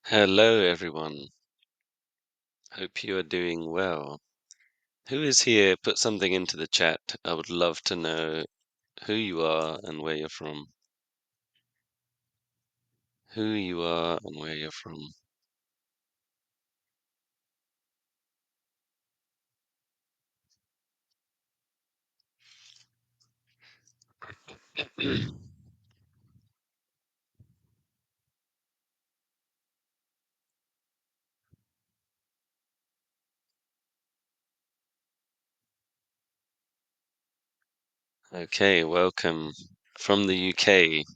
Hello, everyone. Hope you are doing well. Who is here? Put something into the chat. I would love to know who you are and where you're from. Who you are and where you're from. Okay, welcome from the UK.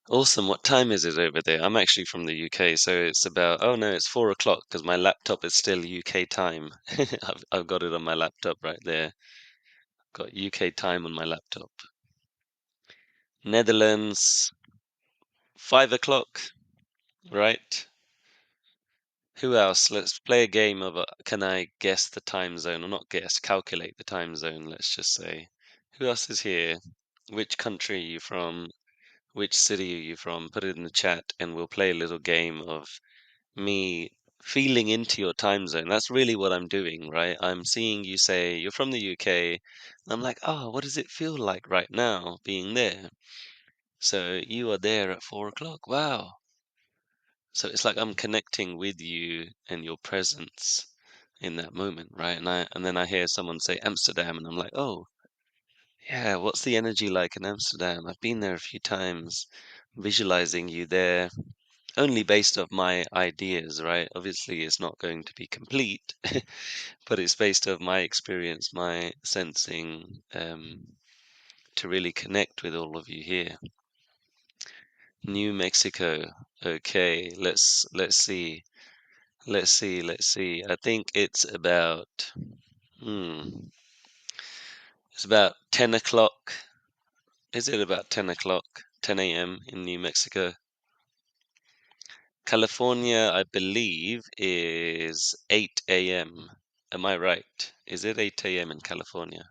Awesome. What time is it over there? I'm actually from the UK, so it's about, oh no, it's 4 o'clock because my laptop is still UK time. I've got it on my laptop right there. Got UK time on my laptop. Netherlands, 5 o'clock, right? Who else? Let's play a game of can I guess the time zone, or not guess, calculate the time zone, let's just say. Who else is here? Which country are you from? Which city are you from? Put it in the chat and we'll play a little game of me feeling into your time zone. That's really what I'm doing, right? I'm seeing you say you're from the UK. And I'm like, oh, what does it feel like right now being there? So you are there at 4 o'clock. Wow. So it's like I'm connecting with you and your presence in that moment, right? And then I hear someone say Amsterdam, and I'm like, oh, yeah, what's the energy like in Amsterdam? I've been there a few times, visualizing you there, only based off my ideas, right? Obviously, it's not going to be complete, but it's based off my experience, my sensing, to really connect with all of you here. New Mexico. Okay, let's see. Let's see. I think hmm, it's about 10 o'clock. Is it about 10 o'clock, 10 a.m. in New Mexico? California, I believe, is 8 a.m. Am I right? Is it 8 a.m. in California?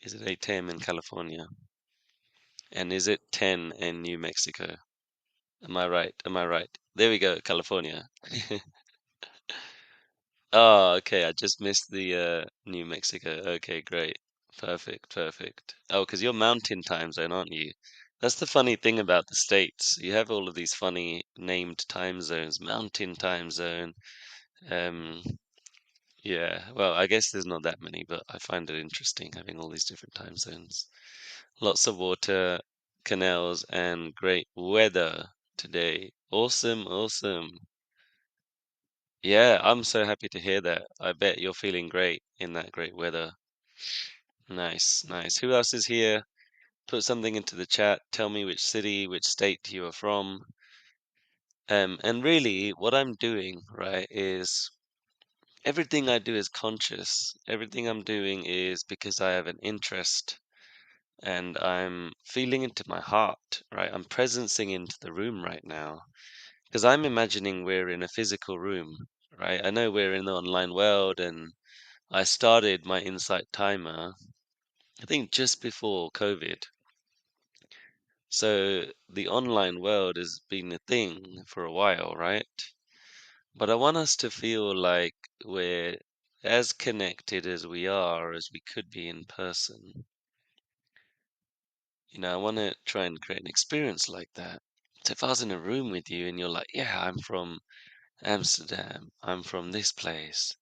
Is it 8 a.m. in California? And is it 10 in New Mexico? Am I right? Am I right? There we go, California. Oh, okay. I just missed the New Mexico. Okay, great. Perfect, perfect. Oh, because you're mountain time zone, aren't you? That's the funny thing about the States. You have all of these funny named time zones. Mountain time zone. Um, yeah. Well, I guess there's not that many, but I find it interesting having all these different time zones. Lots of water, canals, and great weather today. Awesome, awesome. Yeah, I'm so happy to hear that. I bet you're feeling great in that great weather. Nice, nice. Who else is here? Put something into the chat. Tell me which city, which state you are from. And really, what I'm doing, right, is everything I do is conscious. Everything I'm doing is because I have an interest and I'm feeling into my heart, right? I'm presencing into the room right now because I'm imagining we're in a physical room, right? I know we're in the online world and I started my Insight timer, I think just before COVID. So the online world has been a thing for a while, right? But I want us to feel like we're as connected as we are as we could be in person. I want to try and create an experience like that. So if I was in a room with you and you're like, yeah, I'm from Amsterdam, I'm from this place,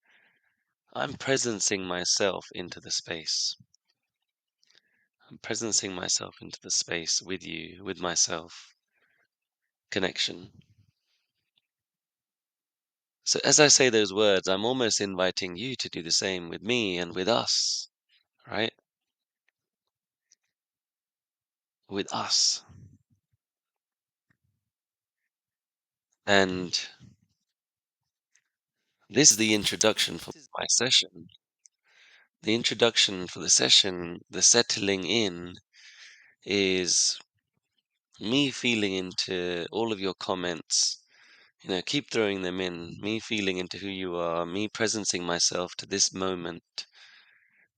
I'm presencing myself into the space. I'm presencing myself into the space with you, with myself. Connection. So as I say those words, I'm almost inviting you to do the same with me and with us, right? With us. And this is the introduction for my session. The introduction for the session, the settling in, is me feeling into all of your comments. Keep throwing them in. Me feeling into who you are, me presencing myself to this moment,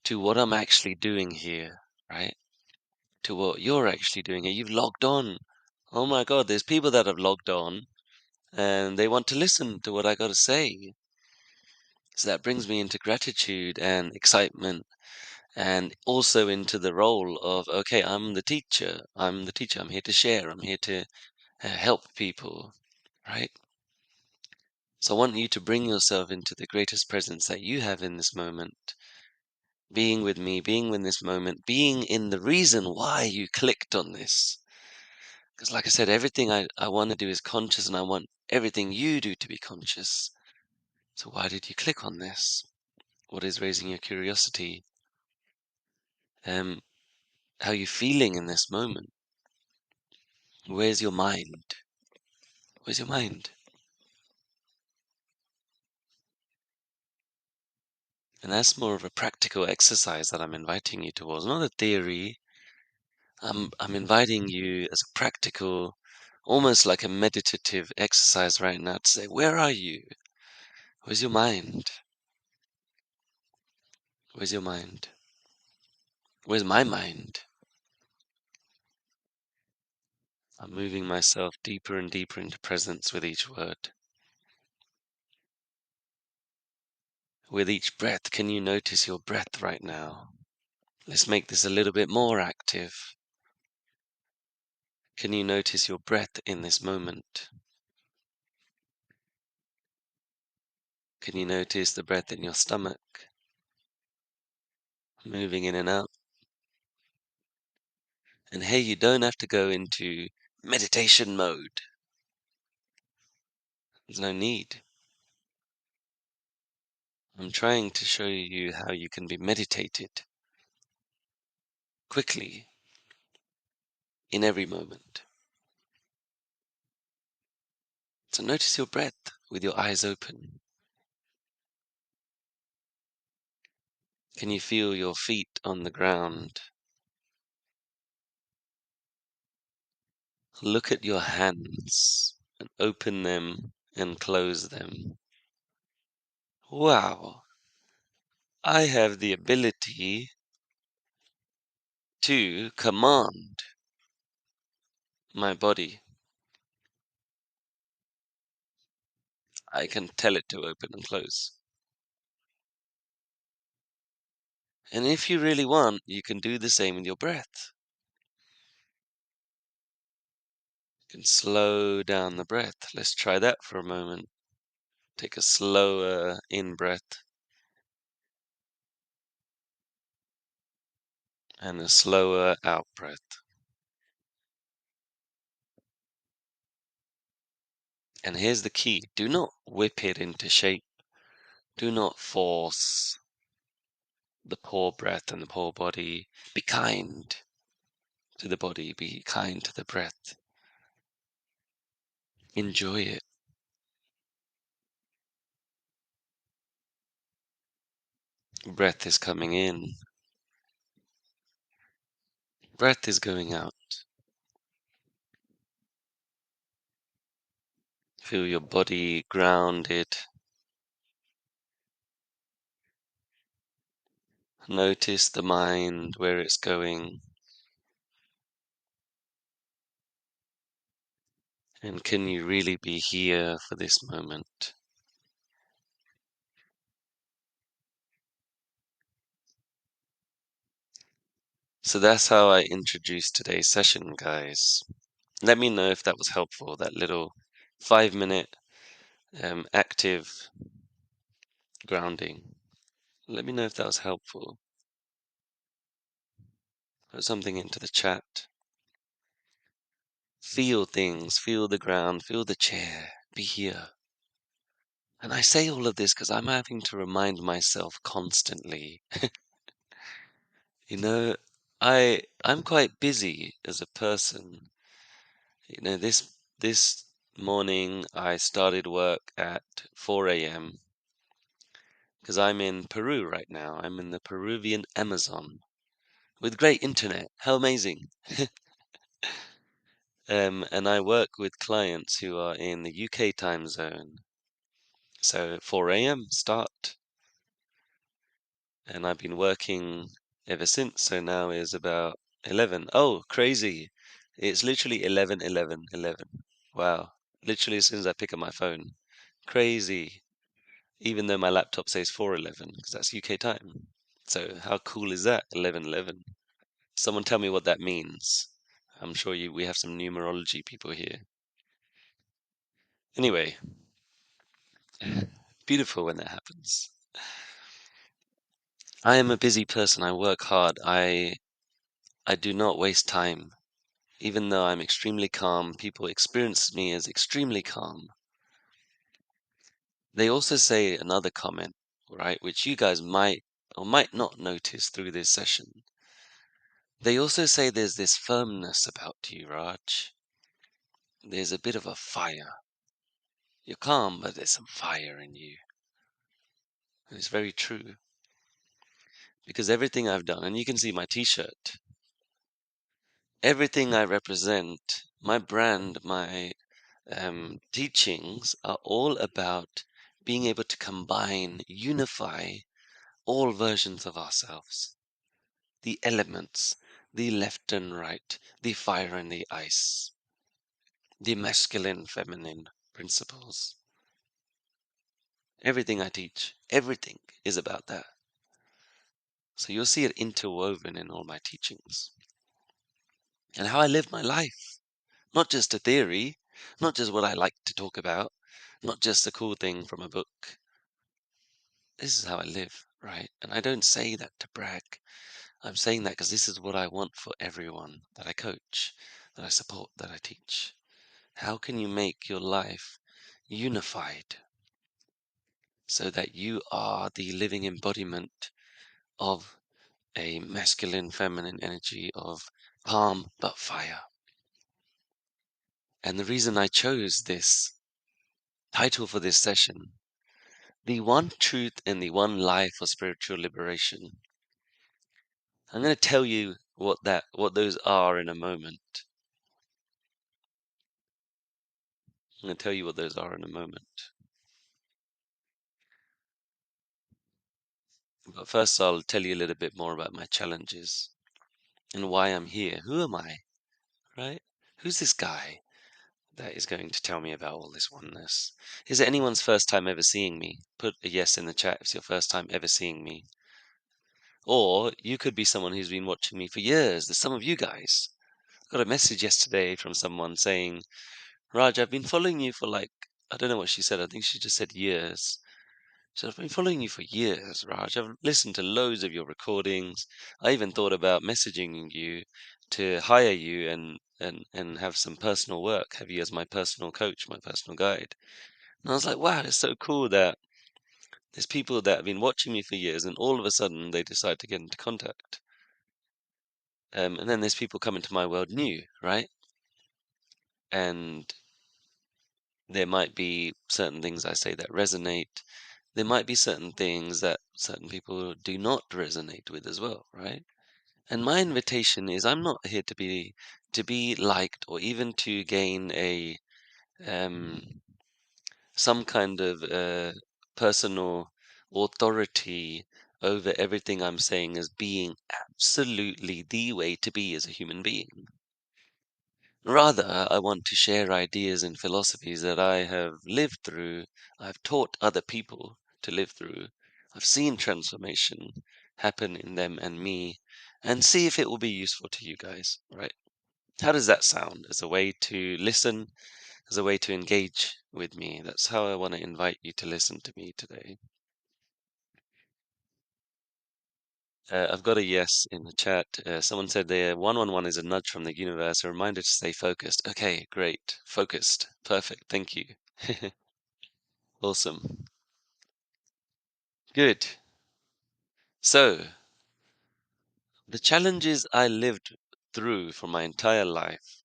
to what I'm actually doing here, right? To what you're actually doing here. You've logged on. Oh my God, there's people that have logged on and they want to listen to what I got to say. So that brings me into gratitude and excitement and also into the role of, okay, I'm the teacher. I'm the teacher. I'm here to share. I'm here to help people, right? So I want you to bring yourself into the greatest presence that you have in this moment, being with me, being in this moment, being in the reason why you clicked on this. Because, like I said, everything I want to do is conscious, and I want everything you do to be conscious. So, why did you click on this? What is raising your curiosity? Um, how are you feeling in this moment? Where's your mind? Where's your mind? And that's more of a practical exercise that I'm inviting you towards, not a theory. I'm inviting you as a practical, almost like a meditative exercise right now to say, where are you? Where's your mind? Where's your mind? Where's my mind? I'm moving myself deeper and deeper into presence with each word. With each breath, can you notice your breath right now? Let's make this a little bit more active. Can you notice your breath in this moment? Can you notice the breath in your stomach, moving in and out? And hey, you don't have to go into meditation mode. There's no need. I'm trying to show you how you can be meditated quickly in every moment. So notice your breath with your eyes open. Can you feel your feet on the ground? Look at your hands and open them and close them. Wow, I have the ability to command my body. I can tell it to open and close. And if you really want, you can do the same with your breath. You can slow down the breath. Let's try that for a moment. Take a slower in breath and a slower out breath. And here's the key. Do not whip it into shape. Do not force the poor breath and the poor body. Be kind to the body. Be kind to the breath. Enjoy it. Breath is coming in. Breath is going out. Feel your body grounded. Notice the mind, where it's going. And can you really be here for this moment? So that's how I introduced today's session, guys. Let me know if that was helpful, that little 5 minute active grounding. Let me know if that was helpful. Put something into the chat. Feel things, feel the ground, feel the chair, be here. And I say all of this because I'm having to remind myself constantly. You know, I'm quite busy as a person. This morning I started work at 4 a.m. because I'm in Peru right now. I'm in the Peruvian Amazon with great internet. How amazing! And I work with clients who are in the UK time zone. So 4 a.m. start, and I've been working ever since. So now is about 11. Oh, crazy! It's literally 11, 11, 11. Wow. Literally as soon as I pick up my phone. Crazy. Even though my laptop says 4:11 because that's UK time. So how cool is that? 11:11. Someone tell me what that means. I'm sure we have some numerology people here. Anyway, beautiful when that happens. I am a busy person. I work hard. I do not waste time. Even though I'm extremely calm, people experience me as extremely calm. They also say another comment, right, which you guys might or might not notice through this session. They also say there's this firmness about you, Raj. There's a bit of a fire. You're calm, but there's some fire in you. And it's very true. Because everything I've done, and you can see my t-shirt, everything I represent, my brand, my teachings are all about being able to combine, unify all versions of ourselves. The elements, the left and right, the fire and the ice, the masculine, feminine principles. Everything I teach, everything is about that. So you'll see it interwoven in all my teachings and how I live my life. Not just a theory, not just what I like to talk about, not just a cool thing from a book. This is how I live, right? And I don't say that to brag. I'm saying that because this is what I want for everyone that I coach, that I support, that I teach. How can you make your life unified so that you are the living embodiment of a masculine, feminine energy of calm but fire? And the reason I chose this title for this session, the one truth and the one life for spiritual liberation. I'm going to tell you what those are in a moment. I'm going to tell you what those are in a moment. But first, I'll tell you a little bit more about my challenges and why I'm here. Who am I, right? Who's this guy that is going to tell me about all this oneness? Is it anyone's first time ever seeing me? Put a yes in the chat if it's your first time ever seeing me. Or you could be someone who's been watching me for years. There's some of you guys. I got a message yesterday from someone saying, Raj, I've been following you for like, I don't know what she said. I think she just said years. So I've been following you for years, Raj. I've listened to loads of your recordings. I even thought about messaging you to hire you and have some personal work, have you as my personal coach, my personal guide. And I was like, wow, it's so cool that there's people that have been watching me for years and all of a sudden they decide to get into contact. And then there's people coming to my world new, right? And there might be certain things I say that resonate. There might be certain things that certain people do not resonate with as well, right? And my invitation is I'm not here to be liked or even to gain a um some kind of personal authority over everything I'm saying as being absolutely the way to be as a human being. Rather, I want to share ideas and philosophies that I have lived through, I've taught other people to live through. I've seen transformation happen in them and me, and see if it will be useful to you guys, right? How does that sound as a way to listen, as a way to engage with me? That's how I want to invite you to listen to me today. I've got a yes in the chat. Someone said there 111 is a nudge from the universe, a reminder to stay focused. Okay, great. Focused. Perfect. Thank you. Awesome. Good. So, the challenges I lived through for my entire life,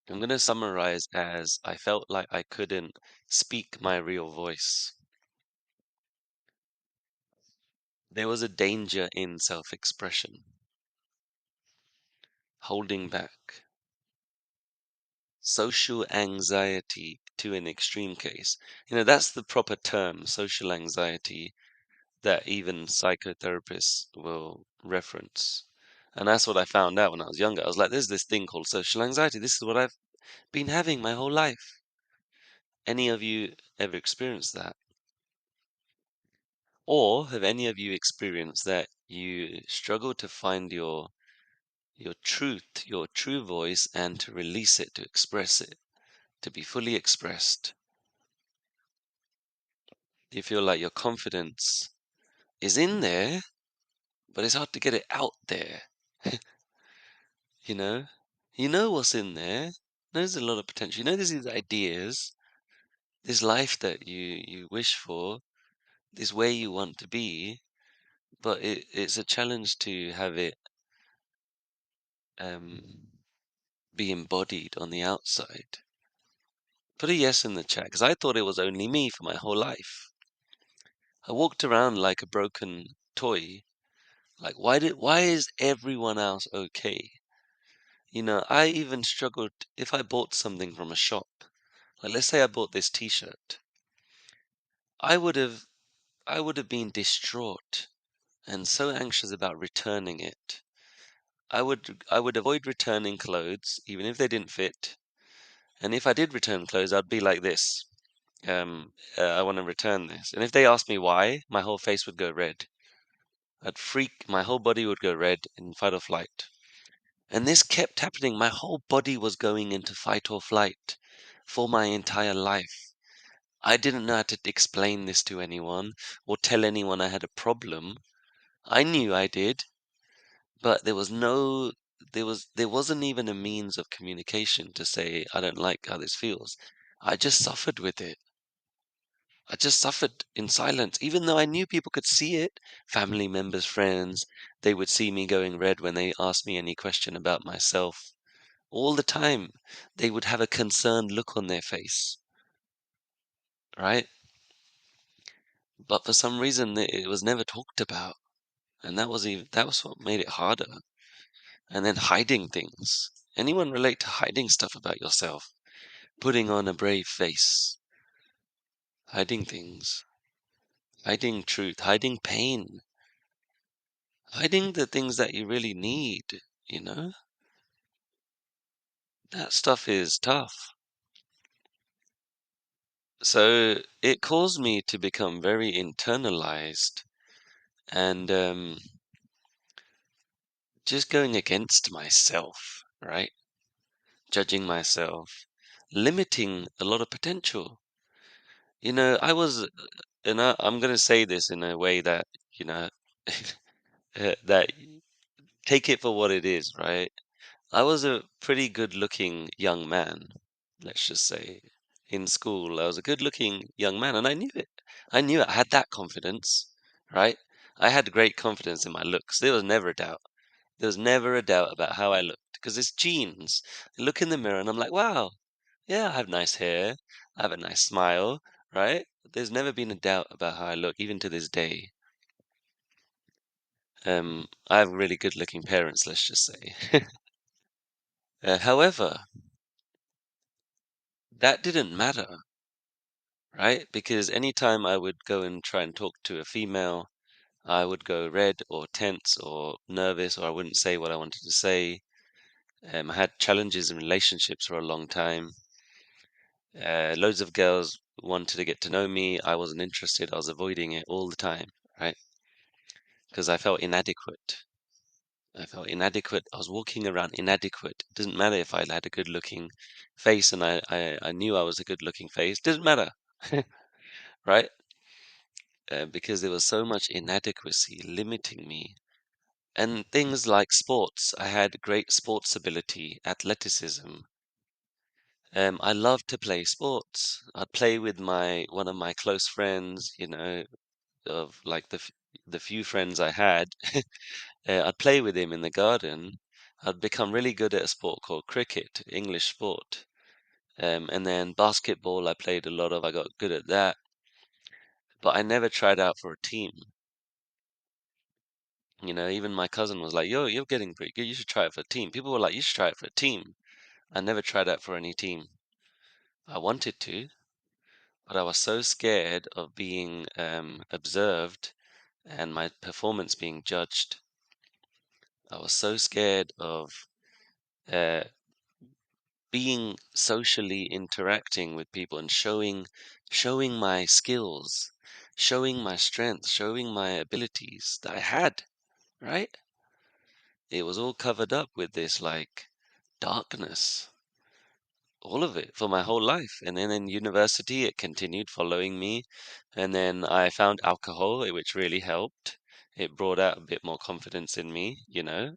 I'm going to summarize as I felt like I couldn't speak my real voice. There was a danger in self-expression, holding back, social anxiety to an extreme case. That's the proper term, social anxiety, that even psychotherapists will reference. And that's what I found out when I was younger. I was like, there's this thing called social anxiety. This is what I've been having my whole life. Any of you ever experienced that? Or have any of you experienced that you struggle to find your truth, your true voice, and to release it, to express it, to be fully expressed? You feel like your confidence is in there, but it's hard to get it out there. You know? You know what's in there. There's a lot of potential. You know there's these ideas, this life that you wish for, this way you want to be, but it's a challenge to have it um be embodied on the outside. Put a yes in the chat, because I thought it was only me for my whole life. I walked around like a broken toy. Like, why is everyone else okay? I even struggled if I bought something from a shop. Like, let's say I bought this t-shirt. I would have I would have been distraught and so anxious about returning it. I would avoid returning clothes even if they didn't fit. And if I did return clothes, I'd be like this. I want to return this. And if they asked me why, my whole face would go red. I'd freak, my whole body would go red in fight or flight. And this kept happening. My whole body was going into fight or flight for my entire life. I didn't know how to explain this to anyone or tell anyone I had a problem. I knew I did, but there wasn't even a means of communication to say I don't like how this feels. I just suffered with it. I just suffered in silence, even though I knew people could see it. Family members, friends, they would see me going red when they asked me any question about myself. All the time, they would have a concerned look on their face, right? But for some reason, it was never talked about, and that was what made it harder. And then hiding things. Anyone relate to hiding stuff about yourself? Putting on a brave face, hiding things, hiding truth, hiding pain, hiding the things that you really need, you know? That stuff is tough. So it caused me to become very internalized and just going against myself, right? Judging myself, limiting a lot of potential. I'm going to say this in a way that, you know, that take it for what it is, right? I was a pretty good-looking young man, let's just say. In school, I was a good-looking young man, and I knew it. I knew it. I had that confidence, right? I had great confidence in my looks. There was never a doubt. There was never a doubt about how I looked because it's genes. I look in the mirror and I'm like, wow, yeah, I have nice hair. I have a nice smile, right? There's never been a doubt about how I look, even to this day. I have really good-looking parents, let's just say. However, that didn't matter, right? Because anytime I would go and try and talk to a female, I would go red or tense or nervous, or I wouldn't say what I wanted to say. I had challenges in relationships for a long time. Loads of girls wanted to get to know me. I wasn't interested. I was avoiding it all the time, right? Because I felt inadequate. I felt inadequate. I was walking around inadequate. It didn't matter if I had a good looking face and I knew I was a good looking face. Didn't matter, right? Because there was so much inadequacy limiting me. And things like sports. I had great sports ability, athleticism. I loved to play sports. I'd play with my one of my close friends, of like the few friends I had. I'd play with him in the garden. I'd become really good at a sport called cricket, English sport. And then basketball, I played a lot of. I got good at that, but I never tried out for a team. Even my cousin was like, "Yo, you're getting pretty good. You should try it for a team." People were like, "You should try it for a team." I never tried out for any team. I wanted to, but I was so scared of being observed and my performance being judged. I was so scared of uh, being socially interacting with people and showing my skills, showing my strength, showing my abilities that I had, right? It was all covered up with this like darkness, all of it for my whole life. And then in university, it continued following me. And then I found alcohol, which really helped. It brought out a bit more confidence in me, you know.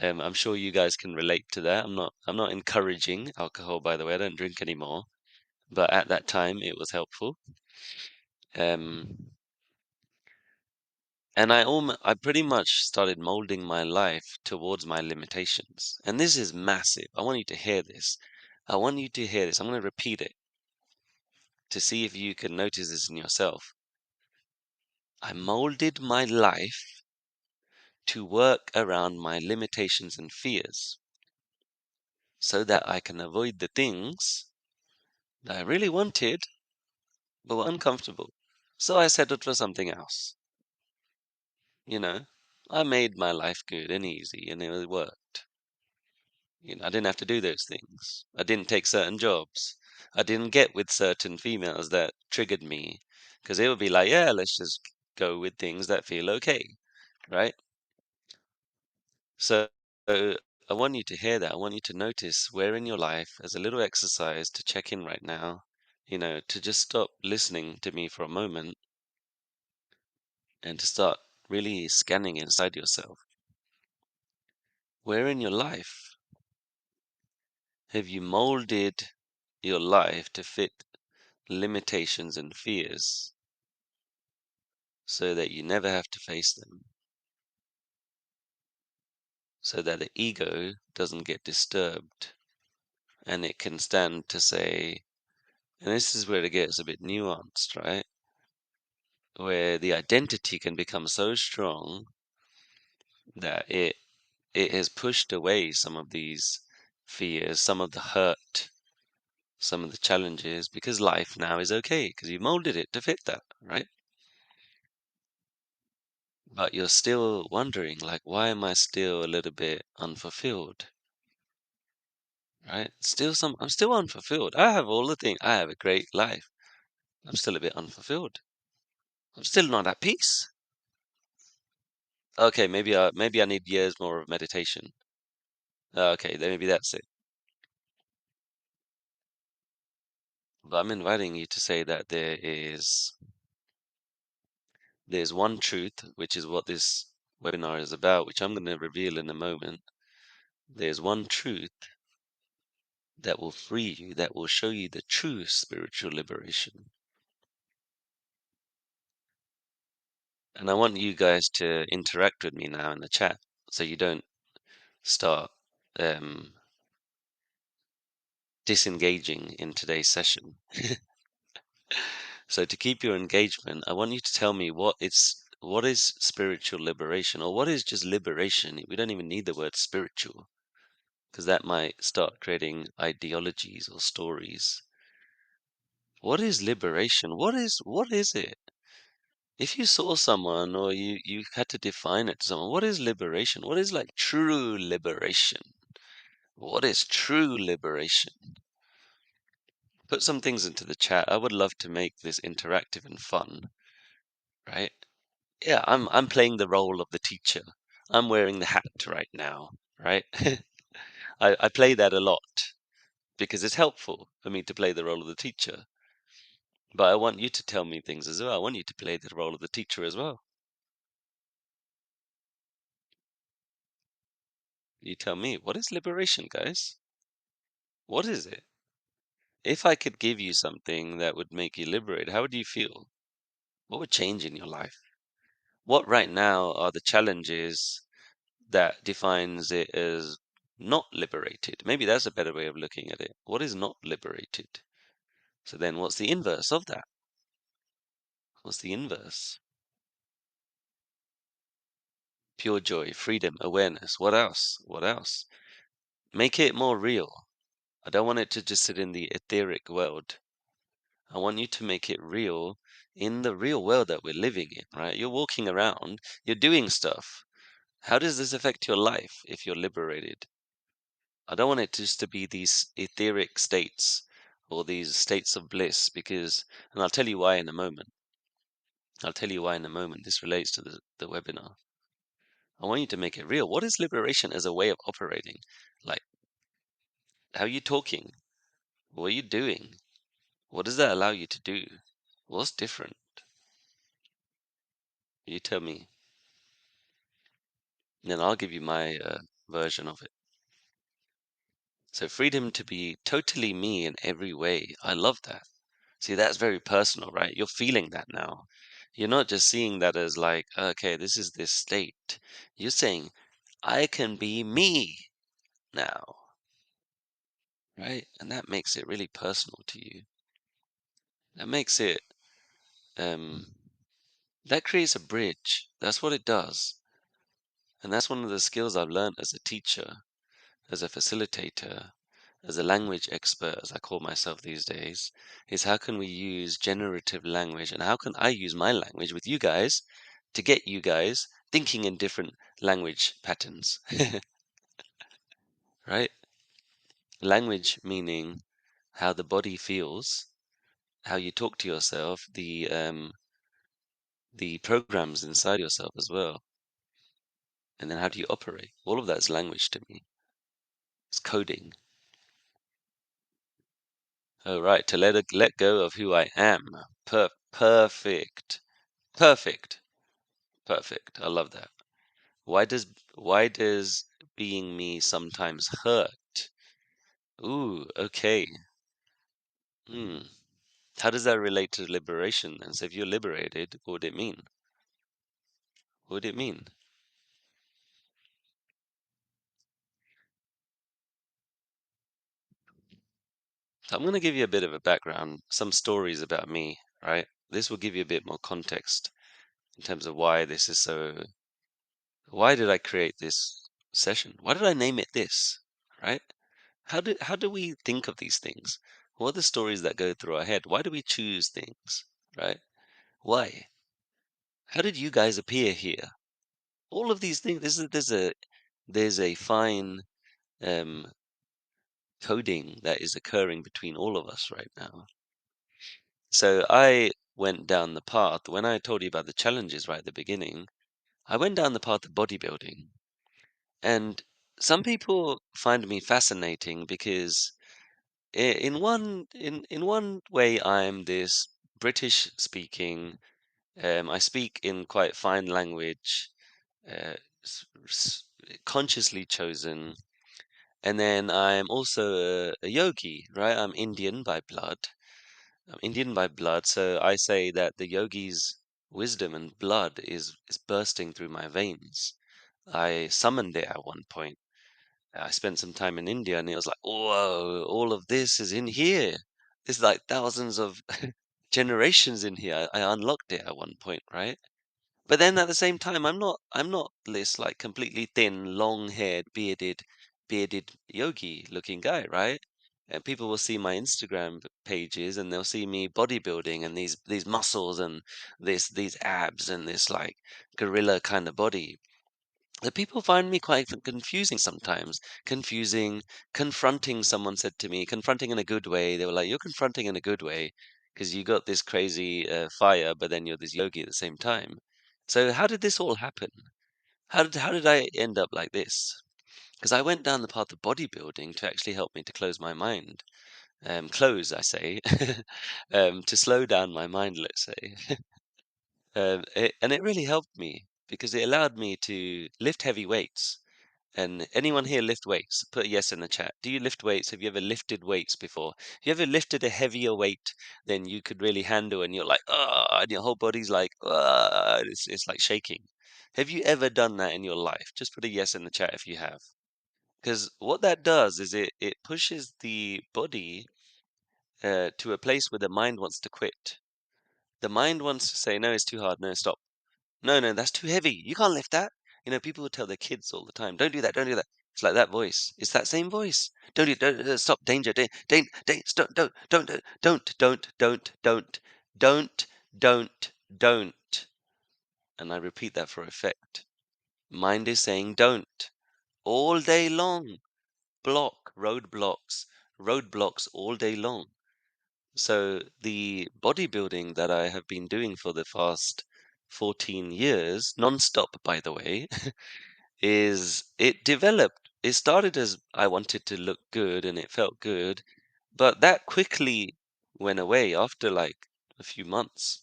I'm sure you guys can relate to that. I'm not encouraging alcohol, by the way. I don't drink anymore. But at that time, it was helpful. Um, and I pretty much started molding my life towards my limitations. And this is massive. I want you to hear this. I want you to hear this. I'm going to repeat it to see if you can notice this in yourself. I molded my life to work around my limitations and fears so that I can avoid the things that I really wanted but were uncomfortable. So I settled for something else. You know, I made my life good and easy and it worked. I didn't have to do those things. I didn't take certain jobs. I didn't get with certain females that triggered me because it would be like, yeah, let's just go with things that feel okay, right? So I want you to hear that. I want you to notice where in your life, as a little exercise to check in right now, to just stop listening to me for a moment and to start really scanning inside yourself. Where in your life have you molded your life to fit limitations and fears so that you never have to face them, so that the ego doesn't get disturbed and it can stand to say, and this is where it gets a bit nuanced, right? Where the identity can become so strong that it has pushed away some of these fears, some of the hurt, some of the challenges, because life now is okay, because you molded it to fit that, right? But you're still wondering, like, why am I still a little bit unfulfilled? Right? I'm still unfulfilled. I have all the things. I have a great life. I'm still a bit unfulfilled. I'm still not at peace. Okay, maybe I need years more of meditation. Okay, then maybe that's it. But I'm inviting you to say that there's one truth, which is what this webinar is about, which I'm going to reveal in a moment. There's one truth that will free you, that will show you the true spiritual liberation. And I want you guys to interact with me now in the chat so you don't start um, disengaging in today's session. So to keep your engagement, I want you to tell me what is spiritual liberation, or what is just liberation. We don't even need the word spiritual because that might start creating ideologies or stories. What is liberation? What is it? If you saw someone or you had to define it to someone, what is liberation? What is like true liberation? What is true liberation? Put some things into the chat. I would love to make this interactive and fun, right? Yeah, I'm playing the role of the teacher. I'm wearing the hat right now, right? I play that a lot because it's helpful for me to play the role of the teacher. But I want you to tell me things as well. I want you to play the role of the teacher as well. You tell me, what is liberation, guys? What is it? If I could give you something that would make you liberate, how would you feel? What would change in your life? What right now are the challenges that defines it as not liberated? Maybe that's a better way of looking at it. What is not liberated? So then what's the inverse of that? What's the inverse? Pure joy, freedom, awareness. What else? What else? Make it more real. I don't want it to just sit in the etheric world. I want you to make it real in the real world that we're living in, right? You're walking around, you're doing stuff. How does this affect your life if you're liberated? I don't want it just to be these etheric states or these states of bliss because, and I'll tell you why in a moment. I'll tell you why in a moment. This relates to the webinar. I want you to make it real. What is liberation as a way of operating? Like, how are you talking? What are you doing? What does that allow you to do? What's different? You tell me. And then I'll give you my version of it. So, freedom to be totally me in every way. I love that. See, that's very personal, right? You're feeling that now. You're not just seeing that as like, okay, this is this state. You're saying, I can be me now, right? And that makes it really personal to you. That makes it, um, that creates a bridge. That's what it does. And that's one of the skills I've learned as a teacher, as a facilitator, as a language expert, as I call myself these days, is how can we use generative language and how can I use my language with you guys to get you guys thinking in different language patterns, right? Language meaning how the body feels, how you talk to yourself, the programs inside yourself as well, and then how do you operate? All of that is language to me. It's coding. Oh, right, to let go of who I am. Perfect. Perfect. Perfect. I love that. Why does why does being me sometimes hurt? Ooh, okay. Hmm. How does that relate to liberation then? So if you're liberated, what would it mean? What would it mean? So I'm going to give you a bit of a background, some stories about me, right? This will give you a bit more context in terms of why this is so. Why did I create this session? Why did I name it this? Right? How do we think of these things? What are the stories that go through our head? Why do we choose things? Right? Why? How did you guys appear here? All of these things. There's a fine um, coding that is occurring between all of us right now. So I went down the path when I told you about the challenges right at the beginning. I went down the path of bodybuilding, and some people find me fascinating because in one way I'm this British speaking. I speak in quite fine language, uh, s- s- consciously chosen. And then I'm also a yogi, right? I'm Indian by blood. I'm Indian by blood, so I say that the yogi's wisdom and blood is bursting through my veins. I summoned it at one point. I spent some time in India, and it was like, whoa, all of this is in here. There's like thousands of generations in here. I unlocked it at one point, right? But then at the same time, I'm not this like completely thin, long-haired, bearded yogi looking guy, right? And people will see my Instagram pages and they'll see me bodybuilding and these muscles and these abs and this like gorilla kind of body. The people find me quite confusing sometimes. Confusing, confronting, someone said to me, confronting in a good way. They were like, "You're confronting in a good way because you got this crazy fire, but then you're this yogi at the same time." So how did this all happen? How did I end up like this? Because I went down the path of bodybuilding to actually help me to close my mind. Close, I say, to slow down my mind, let's say. And it really helped me because it allowed me to lift heavy weights. And anyone here lift weights? Put a yes in the chat. Do you lift weights? Have you ever lifted weights before? Have you ever lifted a heavier weight than you could really handle and you're like, oh, and your whole body's like, it's like shaking. Have you ever done that in your life? Just put a yes in the chat if you have. Because what that does is it pushes the body to a place where the mind wants to quit. The mind wants to say, no, it's too hard. No, stop. No, no, that's too heavy. You can't lift that. People will tell their kids all the time, don't do that, don't do that. It's like that voice. It's that same voice. Don't do, don't, stop, danger, stop, don't. And I repeat that for effect. Mind is saying don't all day long. Roadblocks all day long. So the bodybuilding that I have been doing for the past 14 years, non-stop, by the way, is it developed. It started as I wanted to look good and it felt good, but that quickly went away after like a few months,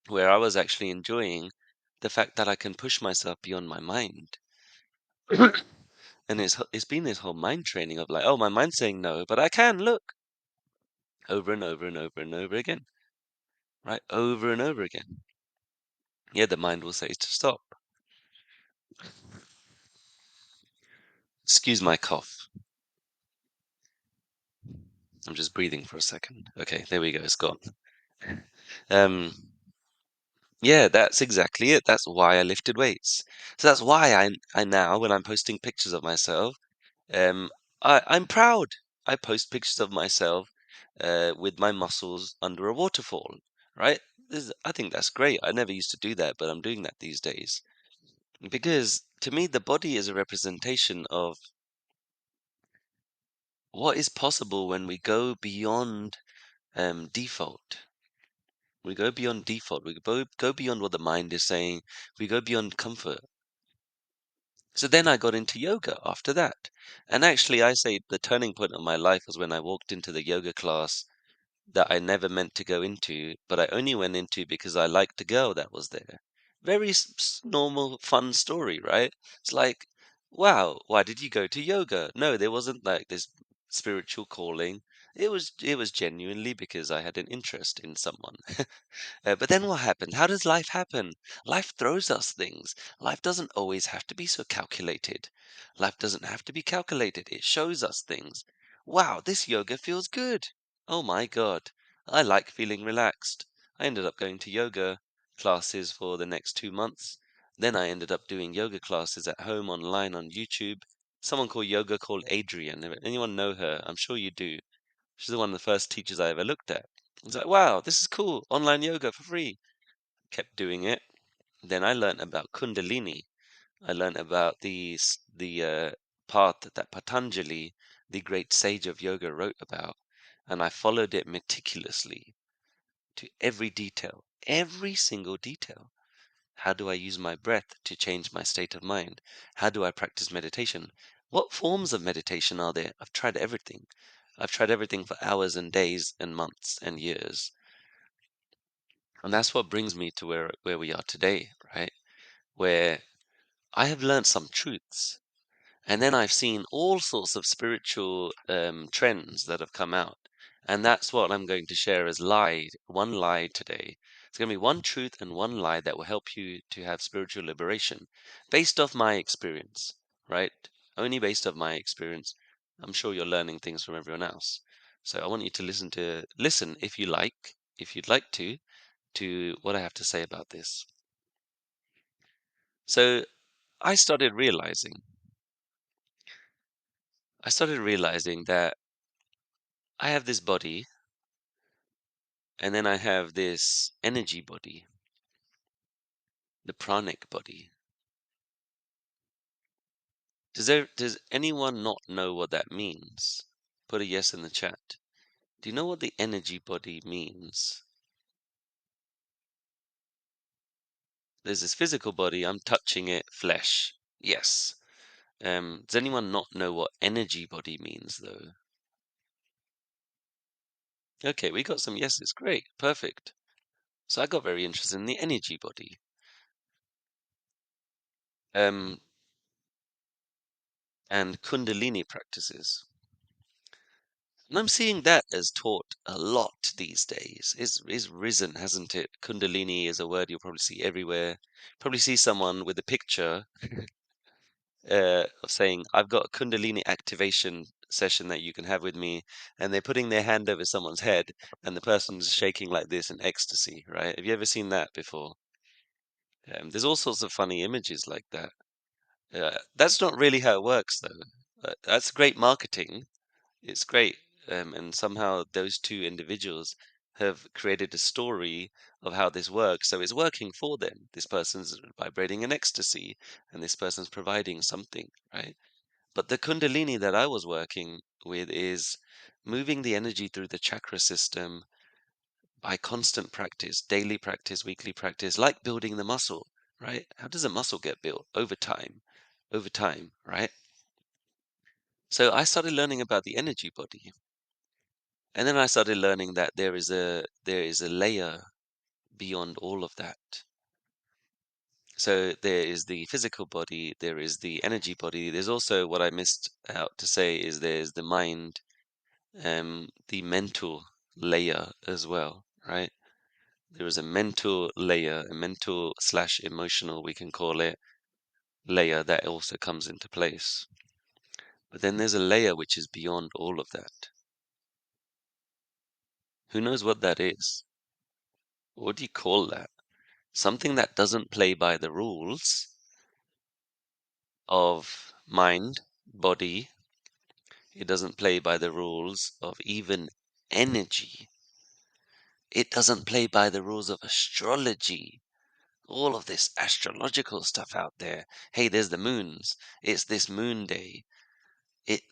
where I was actually enjoying the fact that I can push myself beyond my mind. And it's been this whole mind training of like, oh, my mind's saying no, but I can look over and over and over and over again, right? Over and over again. Yeah, the mind will say to stop. Excuse my cough. I'm just breathing for a second. Okay, there we go. It's gone. Um, yeah, that's exactly it. That's why I lifted weights. So that's why I now, when I'm posting pictures of myself, um, I'm proud. I post pictures of myself with my muscles under a waterfall, right? I think that's great. I never used to do that, but I'm doing that these days. Because to me, the body is a representation of what is possible when we go beyond default. We go beyond default. Go beyond what the mind is saying. We go beyond comfort. So then I got into yoga after that. And actually, I say the turning point of my life was when I walked into the yoga class that I never meant to go into, but I only went into because I liked the girl that was there. Very normal, fun story, right? It's like, wow, why did you go to yoga? No, there wasn't like this spiritual calling. It was genuinely because I had an interest in someone. But then what happened? How does life happen? Life throws us things. Life doesn't always have to be so calculated. Life doesn't have to be calculated. It shows us things. Wow, this yoga feels good. Oh my God, I like feeling relaxed. I ended up going to yoga classes for the next 2 months. Then I ended up doing yoga classes at home online on YouTube. Someone called Adrian. If anyone know her? I'm sure you do. She's one of the first teachers I ever looked at. I was like, wow, this is cool. Online yoga for free. Kept doing it. Then I learned about Kundalini. I learned about the path that Patanjali, the great sage of yoga, wrote about. And I followed it meticulously to every detail, every single detail. How do I use my breath to change my state of mind? How do I practice meditation? What forms of meditation are there? I've tried everything. I've tried everything for hours and days and months and years. And that's what brings me to where we are today, right? Where I have learned some truths. And then I've seen all sorts of spiritual trends that have come out. And that's what I'm going to share as one lie today. It's going to be one truth and one lie that will help you to have spiritual liberation based off my experience, right? Only based off my experience. I'm sure you're learning things from everyone else. So I want you to listen if you like, if you'd like to what I have to say about this. So I started realizing, I started realizing that I have this body and then I have this energy body, the pranic body. Does anyone not know what that means? Put a yes in the chat. Do you know what the energy body means? There's this physical body, I'm touching it, flesh. Yes. Does anyone not know what energy body means though? Okay, we got some yeses. Great, perfect. So I got very interested in the energy body. Um, and Kundalini practices. And I'm seeing that as taught a lot these days. Is risen, hasn't it? Kundalini is a word you'll probably see everywhere. Probably see someone with a picture of saying, I've got a Kundalini activation session that you can have with me. And they're putting their hand over someone's head and the person's shaking like this in ecstasy, right? Have you ever seen that before? There's all sorts of funny images like that. That's not really how it works, though. That's great marketing. It's great. And somehow those two individuals have created a story of how this works. So it's working for them. This person's vibrating in ecstasy, and this person's providing something, right? But the Kundalini that I was working with is moving the energy through the chakra system by constant practice, daily practice, weekly practice, like building the muscle, right? How does a muscle get built? Over time, right? So I started learning about the energy body, and then I started learning that there is a layer beyond all of that. So there is the physical body, there is the energy body. There's also what I missed out to say is there's the mind, the mental layer as well, right? There is a mental layer, a mental slash emotional, we can call it, layer that also comes into place. But then there's a layer which is beyond all of that. Who knows what that is? What do you call that? Something that doesn't play by the rules of mind, body. It doesn't play by the rules of even energy. It doesn't play by the rules of astrology. All of this astrological stuff out there. Hey, there's the moons. It's this moon day.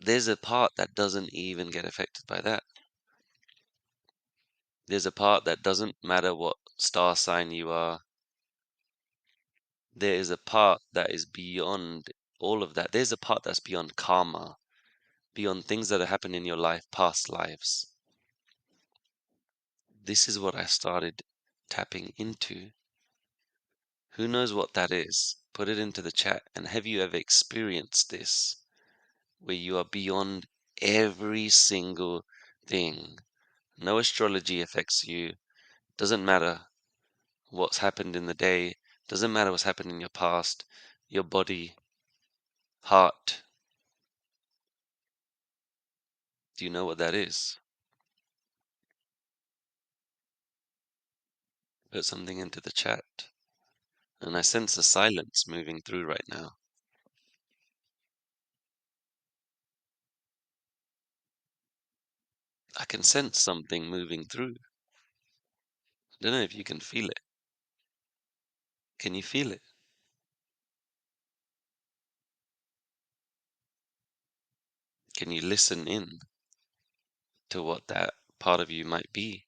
There's a part that doesn't even get affected by that. There's a part that doesn't matter what star sign you are. There is a part that is beyond all of that. There's a part that's beyond karma, beyond things that have happened in your life, past lives. This is what I started tapping into. Who knows what that is? Put it into the chat. And have you ever experienced this, where you are beyond every single thing? No astrology affects you. Doesn't matter what's happened in the day. Doesn't matter what's happened in your past, your body, heart. Do you know what that is? Put something into the chat. And I sense a silence moving through right now. I can sense something moving through. I don't know if you can feel it. Can you feel it? Can you listen in to what that part of you might be?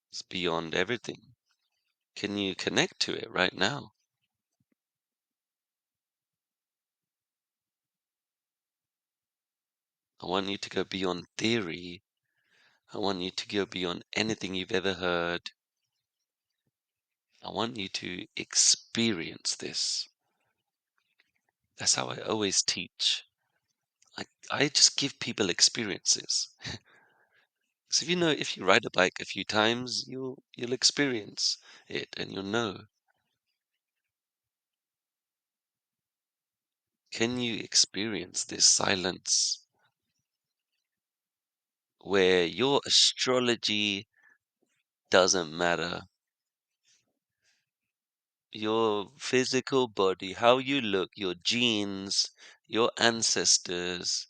It's beyond everything. Can you connect to it right now? I want you to go beyond theory. I want you to go beyond anything you've ever heard. I want you to experience this. That's how I always teach. I just give people experiences. So if you ride a bike a few times, you'll experience it and you'll know. Can you experience this silence where your astrology doesn't matter? Your physical body, how you look, your genes, your ancestors,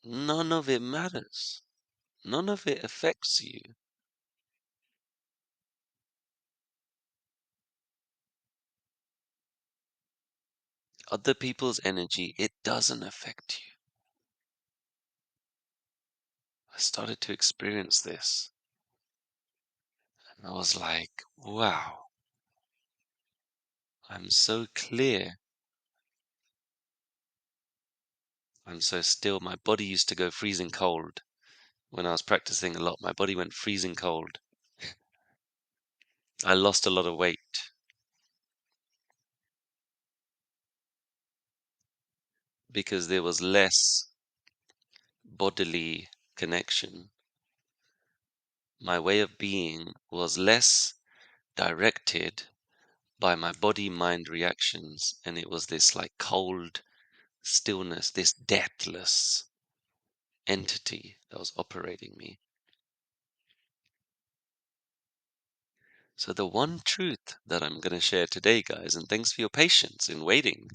none of it matters. None of it affects you. Other people's energy, it doesn't affect you. I started to experience this, and I was like, wow, I'm so clear. I'm so still. My body used to go freezing cold when I was practicing a lot. My body went freezing cold. I lost a lot of weight because there was less bodily connection. My way of being was less directed by my body mind reactions, and it was this like cold stillness, this deathless entity that was operating me. So, the one truth that I'm going to share today, guys, and thanks for your patience in waiting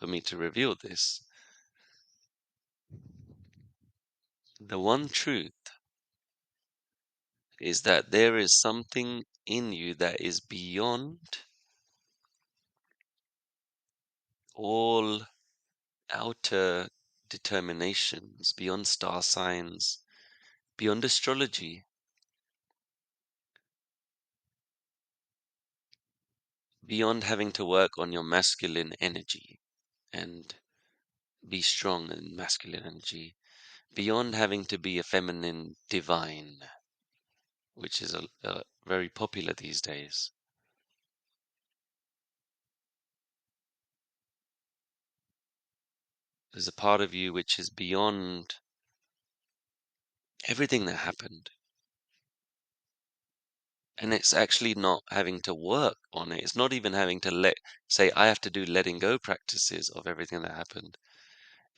for me to reveal this. The one truth is that there is something in you that is beyond all outer determinations, beyond star signs, beyond astrology, beyond having to work on your masculine energy and be strong in masculine energy, beyond having to be a feminine divine, which is very popular these days. There's a part of you which is beyond everything that happened. And it's actually not having to work on it. It's not even having to say, I have to do letting go practices of everything that happened.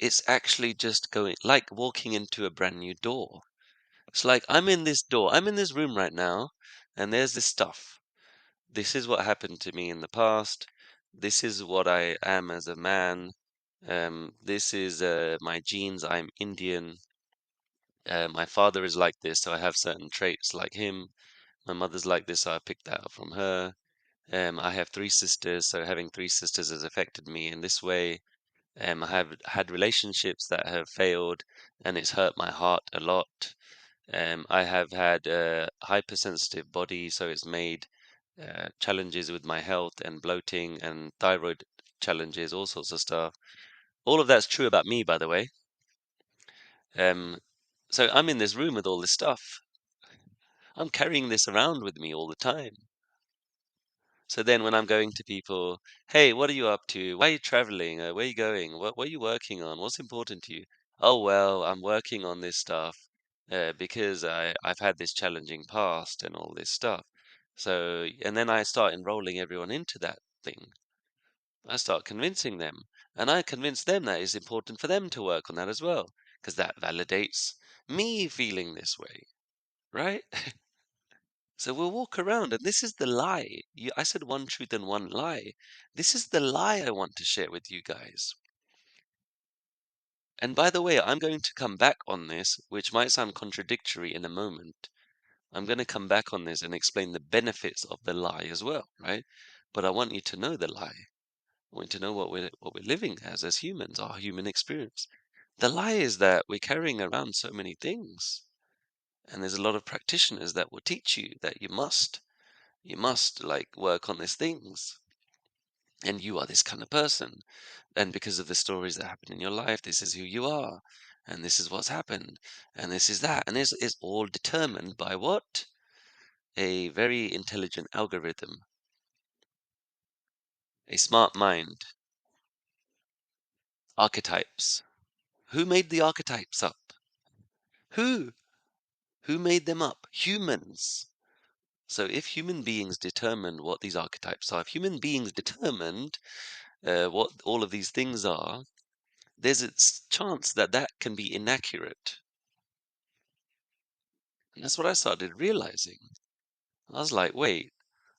It's actually just going, like walking into a brand new door. It's like, I'm in this door, I'm in this room right now, and there's this stuff. This is what happened to me in the past. This is what I am as a man. This is my genes. I'm Indian. My father is like this, so I have certain traits like him. My mother's like this, so I picked that up from her. I have three sisters, so having three sisters has affected me in this way. I have had relationships that have failed, and it's hurt my heart a lot. I have had a hypersensitive body, so it's made challenges with my health and bloating and thyroid challenges, all sorts of stuff. All of that's true about me, by the way. Um, so I'm in this room with all this stuff. I'm carrying this around with me all the time. So then when I'm going to people, hey, what are you up to? Why are you traveling? Where are you going? What are you working on? What's important to you? Oh, well, I'm working on this stuff because I've had this challenging past and all this stuff. So, and then I start enrolling everyone into that thing. I start convincing them. And I convince them that it's important for them to work on that as well, because that validates me feeling this way, right? So we'll walk around, and this is the lie. I said one truth and one lie. This is the lie I want to share with you guys. And by the way, I'm going to come back on this, which might sound contradictory in a moment. I'm going to come back on this and explain the benefits of the lie as well, right? But I want you to know the lie. I want you to know what we're living as humans, our human experience. The lie is that we're carrying around so many things, and there's a lot of practitioners that will teach you that you must like work on these things, and you are this kind of person, and because of the stories that happen in your life, this is who you are, and this is what's happened, and this is that, and this is all determined by what? A very intelligent algorithm, a smart mind, archetypes. Who made the archetypes up? Who made them up? Humans. So if human beings determined what these archetypes are, if human beings determined what all of these things are, there's a chance that that can be inaccurate. And that's what I started realizing. I was like, wait,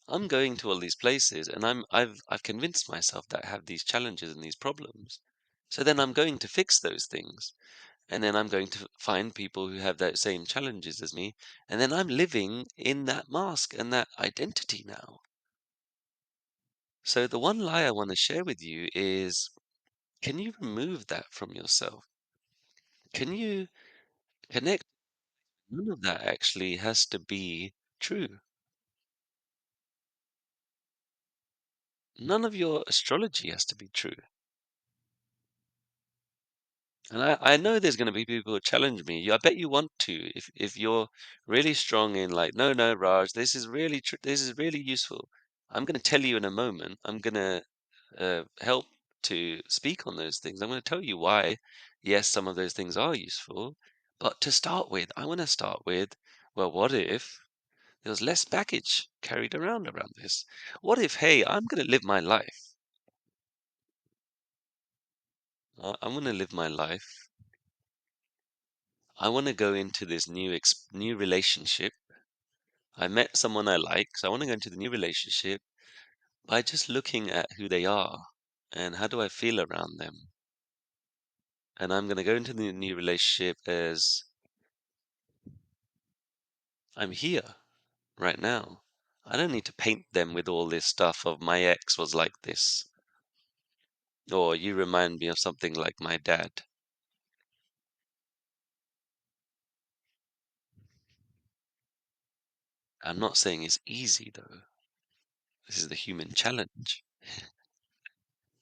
I'm going to all these places, and I've convinced myself that I have these challenges and these problems. So then I'm going to fix those things, and then I'm going to find people who have that same challenges as me, and then I'm living in that mask and that identity now. So the one lie I want to share with you is, can you remove that from yourself? Can you connect? None of that actually has to be true. None of your astrology has to be true. And I know there's going to be people who challenge me. I bet you want to. If you're really strong in like, no, no, Raj, this is really true. This is really useful. I'm going to tell you in a moment. I'm going to help to speak on those things. I'm going to tell you why, yes, some of those things are useful. But to start with, I want to start with, well, what if there was less baggage carried around this? What if, hey, I'm going to live my life. I'm going to live my life. I want to go into this new relationship. I met someone I like, so I want to go into the new relationship by just looking at who they are and how do I feel around them. And I'm going to go into the new relationship as I'm here right now. I don't need to paint them with all this stuff of my ex was like this, or you remind me of something like my dad. I'm not saying it's easy though. This is the human challenge.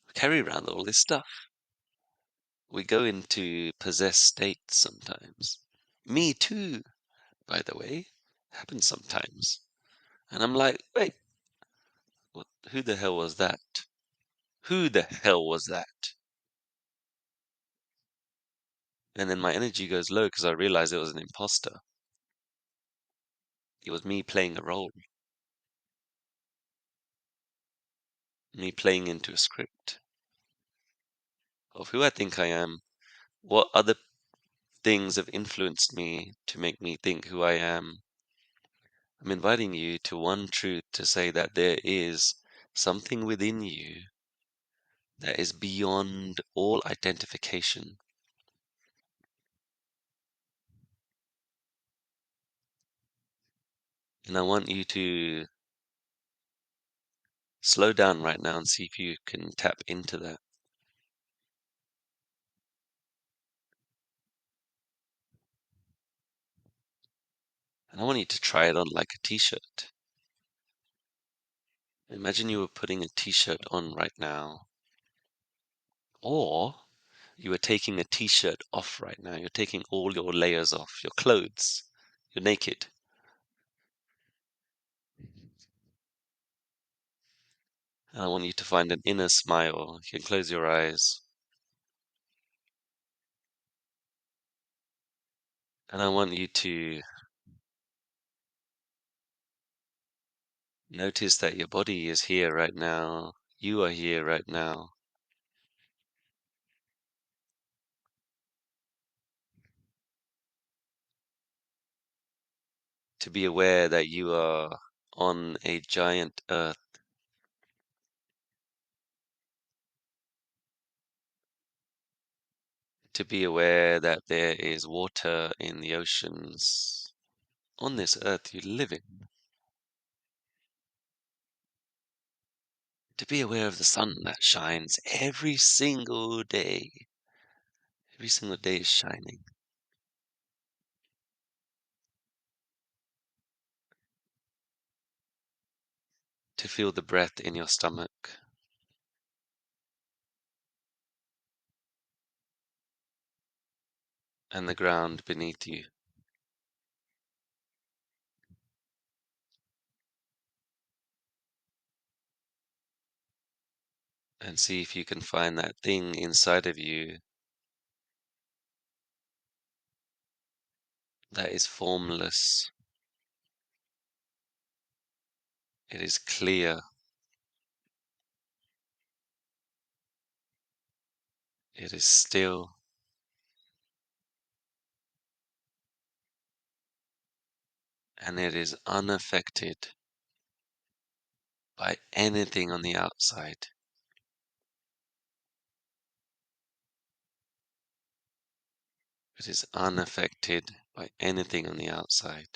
We carry around all this stuff. We go into possessed states sometimes. Me too, by the way. Happens sometimes. And I'm like, wait, what, who the hell was that? Who the hell was that? And then my energy goes low because I realize it was an imposter. It was me playing a role, me playing into a script of who I think I am, what other things have influenced me to make me think who I am. I'm inviting you to one truth to say that there is something within you that is beyond all identification. And I want you to slow down right now and see if you can tap into that. And I want you to try it on like a t-shirt. Imagine you were putting a t-shirt on right now, or you were taking a t-shirt off right now. You're taking all your layers off, your clothes. You're naked. And I want you to find an inner smile. You can close your eyes. And I want you to notice that your body is here right now. You are here right now. To be aware that you are on a giant earth. To be aware that there is water in the oceans on this earth you live in. To be aware of the sun that shines every single day. Every single day is shining. To feel the breath in your stomach and the ground beneath you. And see if you can find that thing inside of you that is formless. It is clear. It is still. And it is unaffected by anything on the outside. It is unaffected by anything on the outside.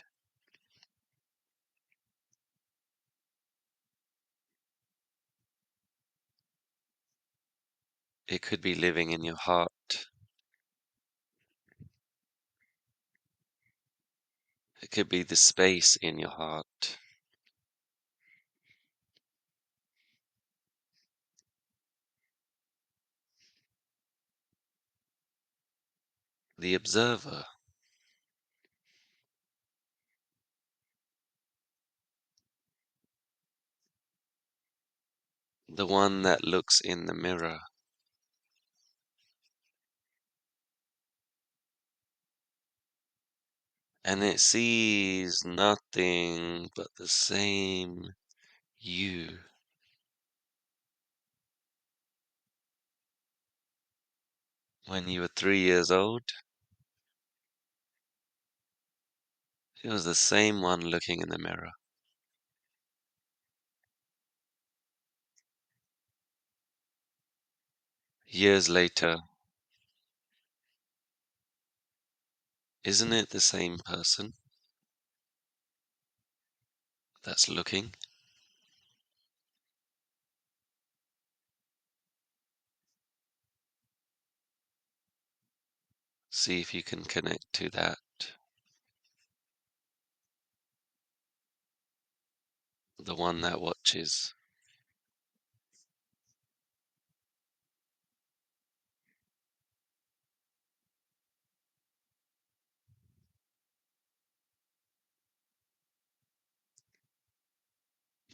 It could be living in your heart. It could be the space in your heart. The observer. The one that looks in the mirror. And it sees nothing but the same you. When you were 3 years old, it was the same one looking in the mirror. Years later, isn't it the same person? that's looking. See if you can connect to that. The one that watches.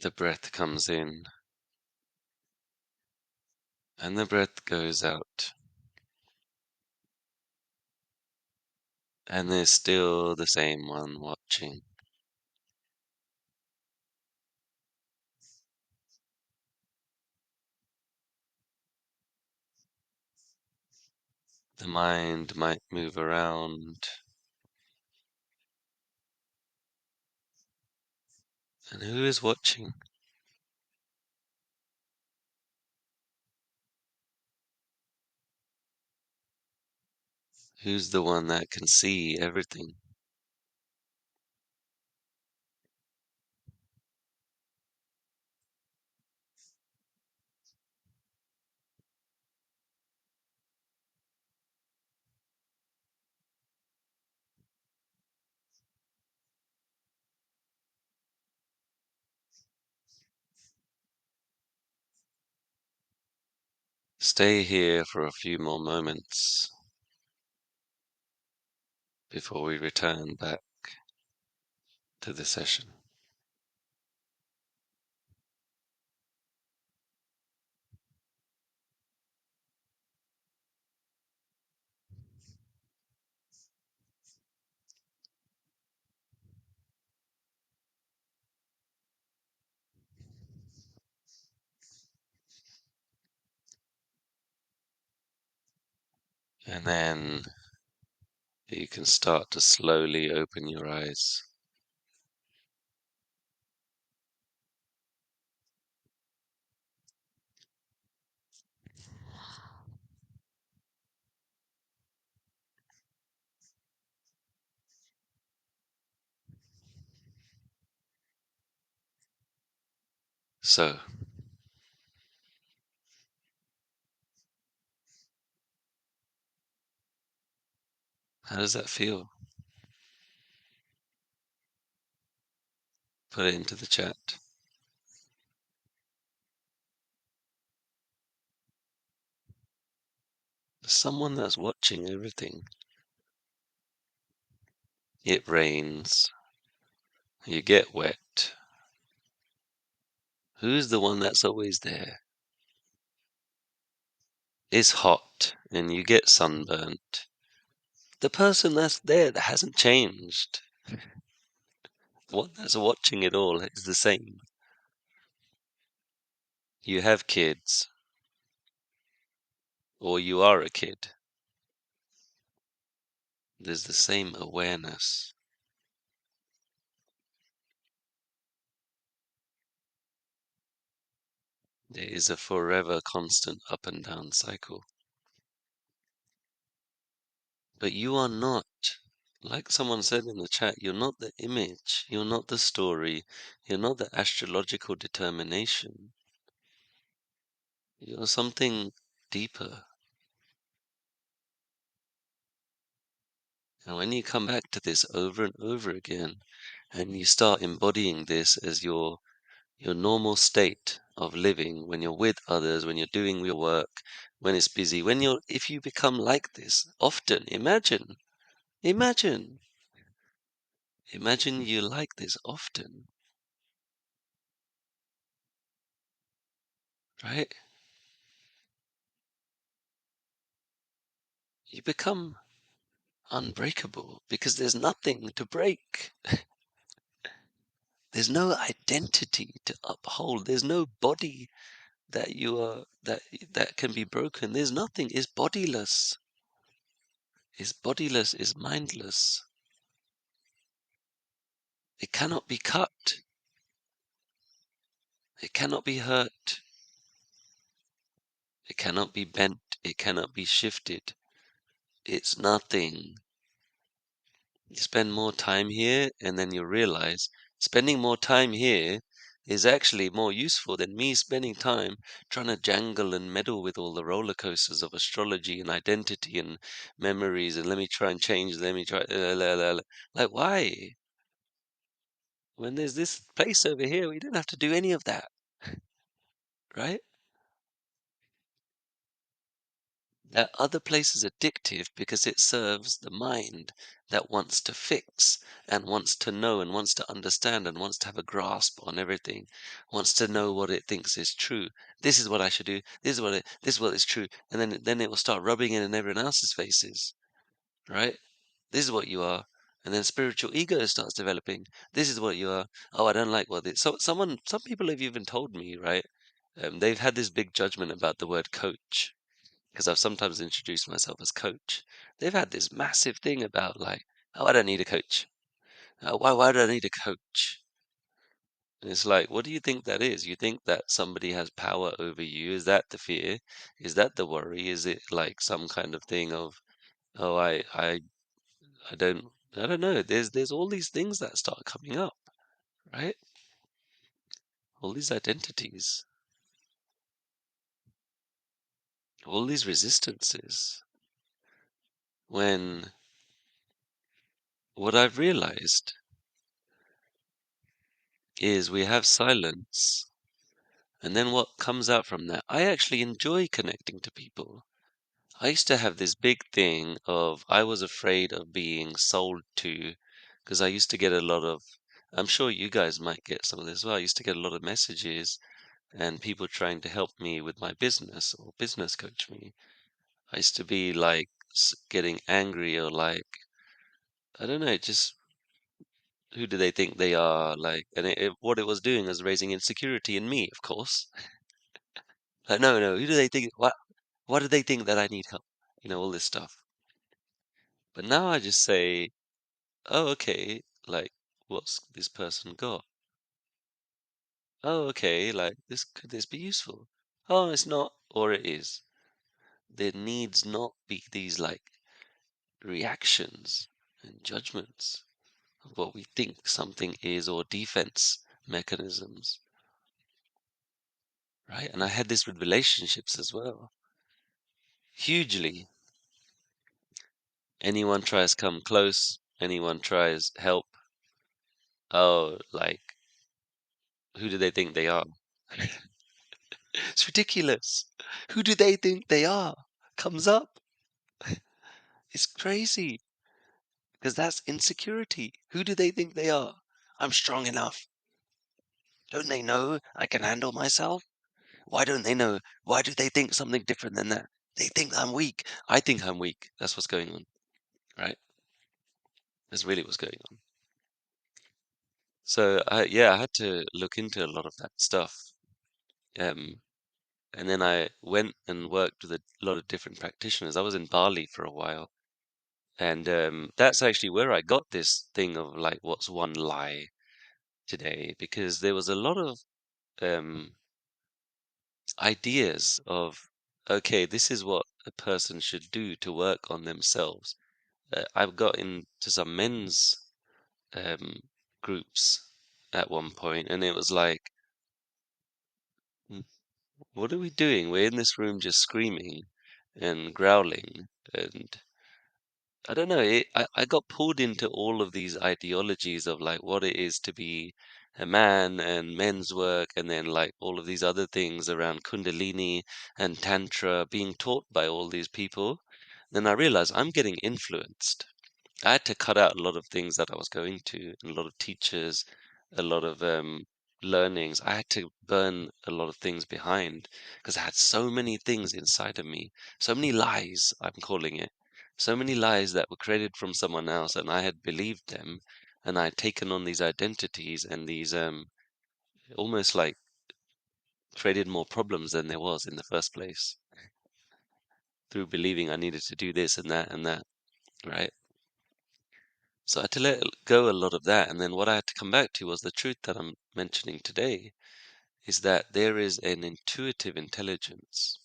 The breath comes in and the breath goes out. And there's still the same one watching. The mind might move around. And who is watching? Who's the one that can see everything? Stay here for a few more moments before we return back to the session. And then you can start to slowly open your eyes. So, how does that feel? Put it into the chat. There's someone that's watching everything. It rains. You get wet. Who's the one that's always there? It's hot and you get sunburnt. The person that's there that hasn't changed. The one that's watching it all is the same. You have kids, or you are a kid. There's the same awareness. There is a forever constant up and down cycle. But you are not, like someone said in the chat, you're not the image, you're not the story, you're not the astrological determination. You're something deeper. And when you come back to this over and over again, and you start embodying this as your normal state of living, when you're with others, when you're doing your work, when it's busy, if you become like this often, imagine, imagine you like this often, right? You become unbreakable because there's nothing to break. There's no identity to uphold. There's no body that you are that can be broken. There's nothing. It's bodiless. It's bodiless. It's mindless. It cannot be cut. It cannot be hurt. It cannot be bent. It cannot be shifted. It's nothing. You spend more time here, and then you realize Spending more time here is actually more useful than me spending time trying to jangle and meddle with all the roller coasters of astrology and identity and memories and let me try and change, let me try, like why? When there's this place over here, we don't have to do any of that, right? That other place is addictive because it serves the mind that wants to fix and wants to know and wants to understand and wants to have a grasp on everything, wants to know what it thinks is true. This is what I should do. This is what is true. And then it will start rubbing it in everyone else's faces, right? This is what you are. And then spiritual ego starts developing. This is what you are. Oh, I don't like what this. So some people have even told me, right? They've had this big judgment about the word coach because I've sometimes introduced myself as coach. They've had this massive thing about like, oh, I don't need a coach. Why do I need a coach? And it's like, what do you think that is? You think that somebody has power over you? Is that the fear? Is that the worry? Is it like some kind of thing of, oh, I don't, I don't know. There's all these things that start coming up, right? All these identities, all these resistances. When what I've realized is we have silence. And then what comes out from that, I actually enjoy connecting to people. I used to have this big thing of I was afraid of being sold to because I used to get a lot of, I'm sure you guys might get some of this as well. I used to get a lot of messages and people trying to help me with my business or business coach me. I used to be like getting angry or like, I don't know, just who do they think they are? Like, and what it was doing was raising insecurity in me, of course. Like, no, no, who do they think? Why do they think that I need help? All this stuff. But now I just say, oh, okay, like, what's this person got? Oh, okay, like, could this be useful? Oh, it's not, or it is. There needs not be these, like, reactions and judgments of what we think something is or defense mechanisms, right? And I had this with relationships as well. Hugely. Anyone tries come close, anyone tries help, oh, like, who do they think they are? It's ridiculous. Who do they think they are? Comes up. It's crazy because that's insecurity. Who do they think they are? I'm strong enough. Don't they know I can handle myself? Why don't they know? Why do they think something different than that? They think I'm weak. I think I'm weak. That's what's going on, right? That's really what's going on. So, yeah, I had to look into a lot of that stuff. Um, and then I went and worked with a lot of different practitioners. I was in Bali for a while. And that's actually where I got this thing of like, what's one lie today? Because there was a lot of um, ideas of, okay, this is what a person should do to work on themselves. I've got into some men's um, groups at one point, and it was like, "Mm, what are we doing? We're in this room just screaming and growling and I don't know. I got pulled into all of these ideologies of like what it is to be a man and men's work, and then like all of these other things around Kundalini and Tantra being taught by all these people. Then I realized I'm getting influenced. I had to cut out a lot of things that I was going to, a lot of teachers, a lot of learnings. I had to burn a lot of things behind because I had so many things inside of me, so many lies, I'm calling it, so many lies that were created from someone else, and I had believed them, and I had taken on these identities and these almost like created more problems than there was in the first place through believing I needed to do this and that, right? So I had to let go a lot of that. And then what I had to come back to was the truth that I'm mentioning today is that there is an intuitive intelligence,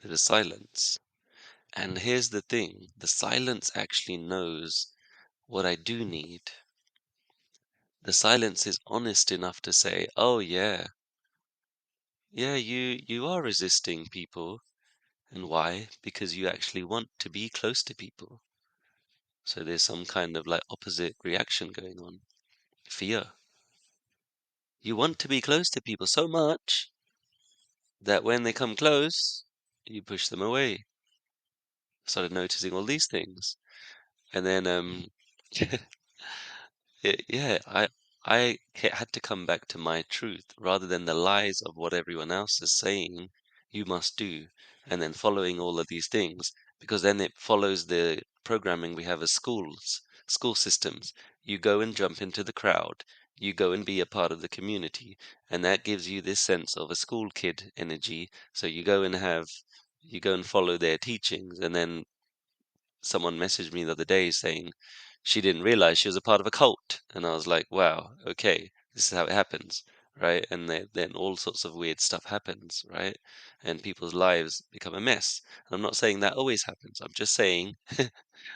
there is silence. And here's the thing, the silence actually knows what I do need. The silence is honest enough to say, "Oh yeah, yeah, you are resisting people." And why? Because you actually want to be close to people. So there's some kind of like opposite reaction going on. Fear. You want to be close to people so much that when they come close, you push them away. Started noticing all these things. And then yeah, I had to come back to my truth rather than the lies of what everyone else is saying you must do, and then following all of these things, because then it follows the programming we have as schools, school systems. You go and jump into the crowd, you go and be a part of the community, and that gives you this sense of a school kid energy. So you go and follow their teachings, and then someone messaged me the other day saying she didn't realize she was a part of a cult. And I was like, wow, okay, this is how it happens, right? And then all sorts of weird stuff happens, right? And people's lives become a mess. And I'm not saying that always happens. I'm just saying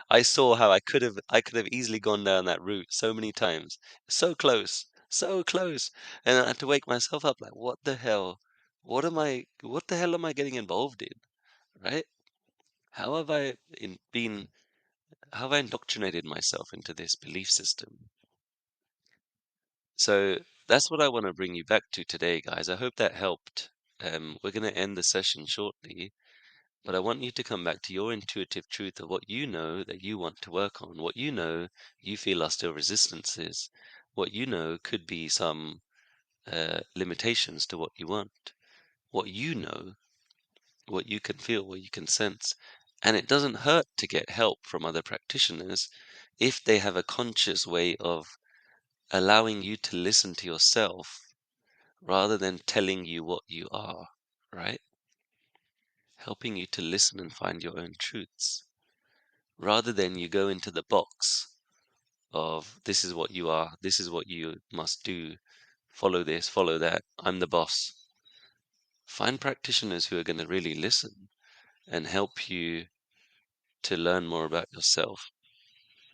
I saw how I could have easily gone down that route so many times. So close, so close. And I had to wake myself up like, what the hell? What the hell am I getting involved in? Right? How have I been how have I indoctrinated myself into this belief system? So that's what I want to bring you back to today, guys. I hope that helped. We're going to end the session shortly, but I want you to come back to your intuitive truth of what you know that you want to work on, what you know you feel are still resistances, what you know could be some limitations to what you want, what you know, what you can feel, what you can sense. And it doesn't hurt to get help from other practitioners if they have a conscious way of allowing you to listen to yourself rather than telling you what you are, right? Helping you to listen and find your own truths rather than you go into the box of this is what you are, this is what you must do, follow this, follow that, I'm the boss. Find practitioners who are going to really listen and help you to learn more about yourself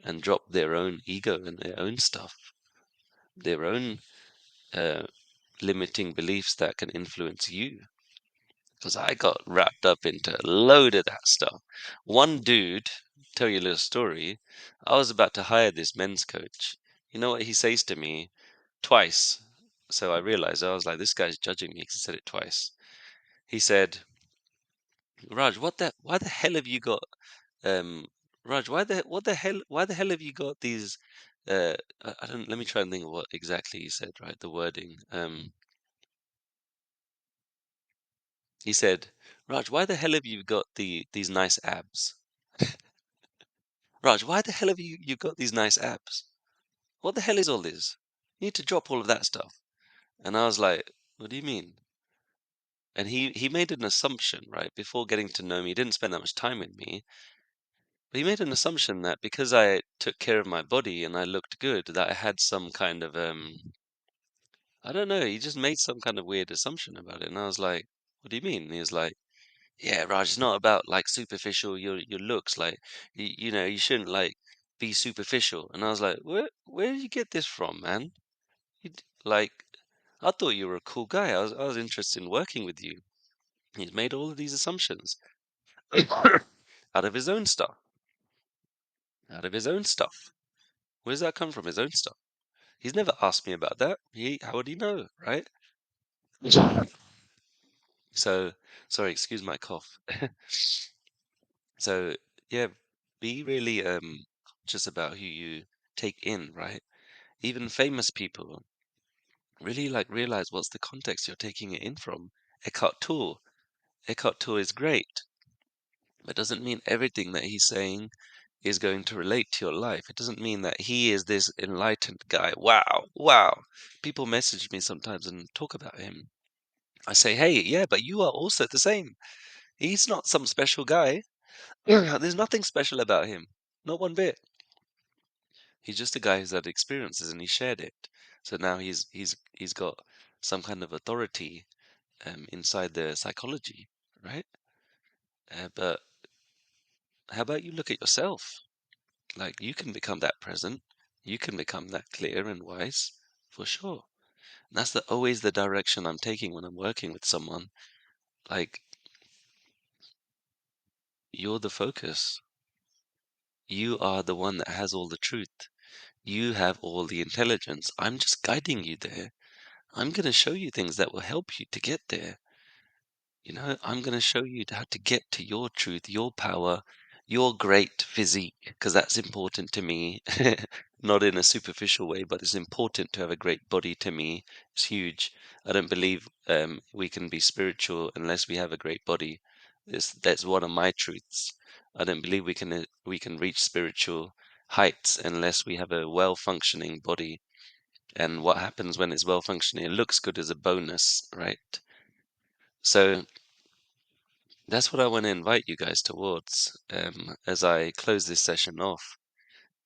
and drop their own ego and their own stuff, their own uh, limiting beliefs that can influence you. Because I got wrapped up into a load of that stuff. One dude, tell you a little story, I was about to hire this men's coach. You know what he says to me twice? So I realized, I was like, this guy's judging me because he said it twice. He said, Raj, why the hell have you got, um, Raj, why the hell have you got these, I don't, let me try and think of what exactly he said, right? The wording. He said, Raj, why the hell have you got these nice abs? Raj, why the hell have you got these nice abs? What the hell is all this? You need to drop all of that stuff. And I was like, what do you mean? And he made an assumption, right? Before getting to know me, he didn't spend that much time with me, but he made an assumption that because I took care of my body and I looked good, that I had some kind of I don't know, he just made some kind of weird assumption about it. And I was like, what do you mean? And he was like, yeah, Raj, it's not about like superficial your looks. Like you know, you shouldn't like be superficial. And I was like, where did you get this from, man? Like, I thought you were a cool guy. I was interested in working with you. He's made all of these assumptions out of his own stuff. Out of his own stuff. Where does that come from? His own stuff. He's never asked me about that. How would he know, right? So, sorry, excuse my cough. So, yeah, be really conscious about who you take in, right? Even famous people really like realize what's the context you're taking it in from. Eckhart Tolle. Eckhart Tolle is great, but doesn't mean everything that he's saying is going to relate to your life. It doesn't mean that he is this enlightened guy. Wow, wow. People message me sometimes and talk about him. I say, hey, yeah, but you are also the same. He's not some special guy. There's nothing special about him. Not one bit. He's just a guy who's had experiences and he shared it. So now he's got some kind of authority inside the psychology, right? But how about you look at yourself? Like you can become that present, you can become that clear and wise. for sure. That's always the direction I'm taking when I'm working with someone. Like, you're the focus. You are the one that has all the truth. You have all the intelligence. I'm just guiding you there. I'm going to show you things that will help you to get there. I'm going to show you how to get to your truth, your power, your great physique, because that's important to me. Not in a superficial way, but it's important to have a great body to me. It's huge. I don't believe we can be spiritual unless we have a great body. That's one of my truths. I don't believe we can reach spiritual heights unless we have a well-functioning body. And what happens when it's well-functioning? It looks good as a bonus, right? So that's what I want to invite you guys towards, as I close this session off,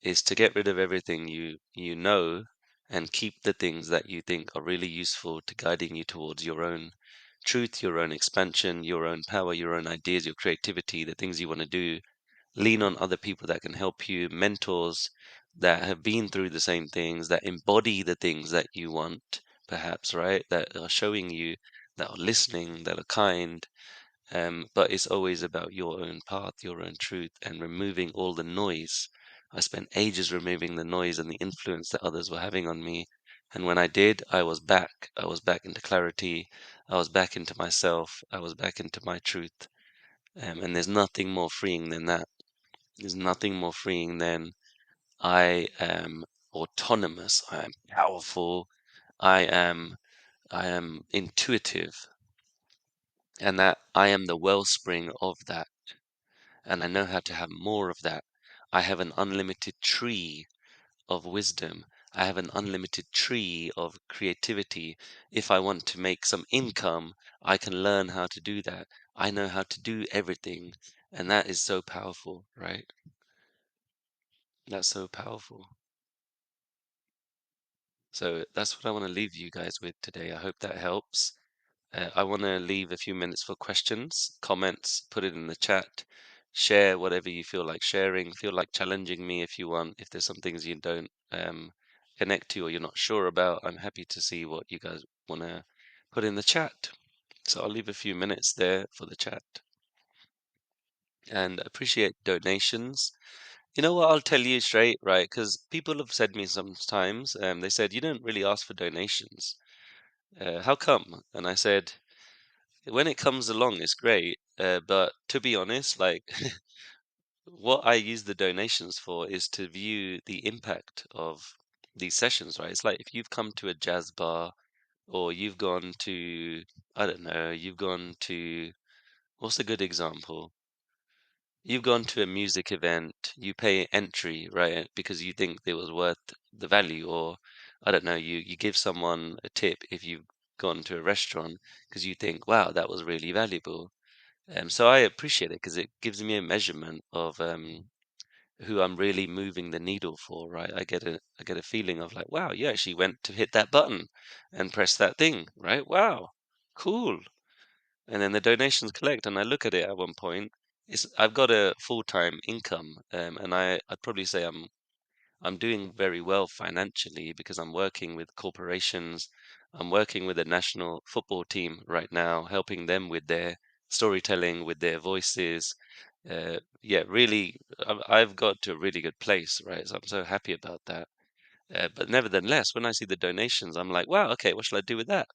is to get rid of everything you know and keep the things that you think are really useful to guiding you towards your own truth, your own expansion, your own power, your own ideas, your creativity, the things you want to do. Lean on other people that can help you, mentors that have been through the same things, that embody the things that you want, perhaps, right? That are showing you, that are listening, that are kind, but it's always about your own path, your own truth, and removing all the noise. I spent ages removing the noise and the influence that others were having on me. And when I did, I was back. I was back into clarity. I was back into myself. I was back into my truth. And there's nothing more freeing than that. There's nothing more freeing than I am autonomous. I am powerful. I am I am intuitive, and that I am the wellspring of that. And I know how to have more of that. I have an unlimited tree of wisdom. I have an unlimited tree of creativity. If I want to make some income, I can learn how to do that. I know how to do everything. And that is so powerful, right? That's so powerful. So that's what I want to leave you guys with today. I hope that helps. I want to leave a few minutes for questions, comments, put it in the chat, share whatever you feel like sharing, feel like challenging me if you want. If there's some things you don't connect to or you're not sure about, I'm happy to see what you guys want to put in the chat. So I'll leave a few minutes there for the chat and appreciate donations. You know what? I'll tell you straight, right? Because people have said me sometimes, they said, you don't really ask for donations. How come? And I said, when it comes along, it's great. But to be honest, like what I use the donations for is to view the impact of these sessions, right? It's like if you've come to a jazz bar or you've gone to, I don't know, you've gone to, what's a good example? You've gone to a music event, you pay entry, right? Because you think it was worth the value, or I don't know, you give someone a tip if you've gone to a restaurant because you think, wow, that was really valuable. So I appreciate it because it gives me a measurement of who I'm really moving the needle for, right? I get a feeling of like, wow, you actually went to hit that button and press that thing, right? Wow, cool. And then the donations collect, and I look at it at one point. I've got a full-time income, and I'd probably say I'm doing very well financially because I'm working with corporations. I'm working with a national football team right now, helping them with their storytelling, with their voices. Yeah, really, I've got to a really good place, right? So I'm so happy about that. But nevertheless, when I see the donations, I'm like, wow, okay, what shall I do with that?